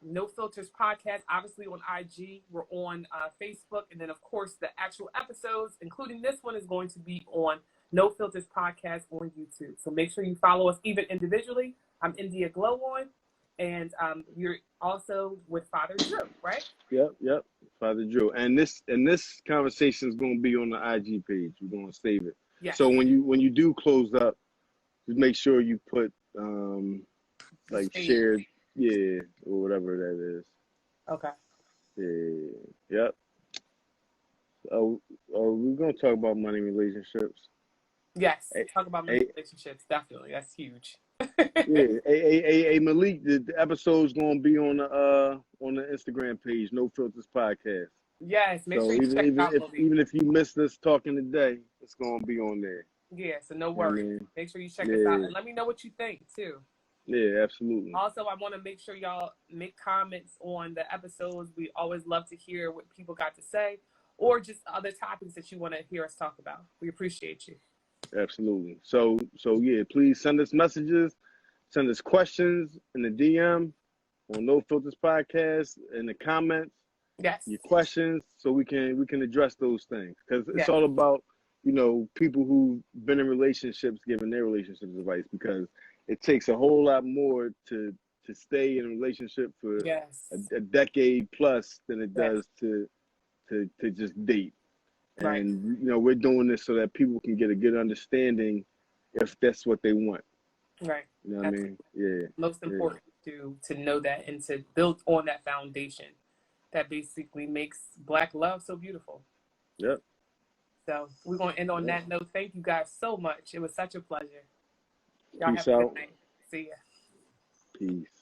No Filters Podcast, obviously on IG. We're on Facebook. And then, of course, the actual episodes, including this one, is going to be on No Filters Podcast on YouTube. So make sure you follow us even individually. I'm India Glowon. And you're also with Father Drew, right? Yep. Father Drew. And this conversation is going to be on the IG page. We're going to save it. Yes. So when you do close up, just make sure you put like shared, or whatever that is. Okay. Yep. We're going to talk about money relationships. Yes, talk about money relationships. Definitely. That's huge. Hey, Malik, the episode's gonna be on the Instagram page, No Filters Podcast. Yes, make sure you check it out. Even if you missed us talking today, it's gonna be on there. Yeah, so no worries. Make sure you check us out and let me know what you think too. Yeah, absolutely. Also, I want to make sure y'all make comments on the episodes. We always love to hear what people got to say, or just other topics that you want to hear us talk about. We appreciate you. Absolutely. So yeah, please send us messages, send us questions in the DM on No Filters Podcast in the comments. Yes. Your questions, so we can address those things, because it's all about people who've been in relationships giving their relationships advice, because it takes a whole lot more to stay in a relationship for a decade plus than it does to just date. Right. And we're doing this so that people can get a good understanding if that's what they want. Right. You know what I mean? Yeah. Most important to know that and to build on that foundation that basically makes Black love so beautiful. Yep. So we're going to end on that note. Thank you guys so much. It was such a pleasure. Y'all have a good night. See ya. Peace.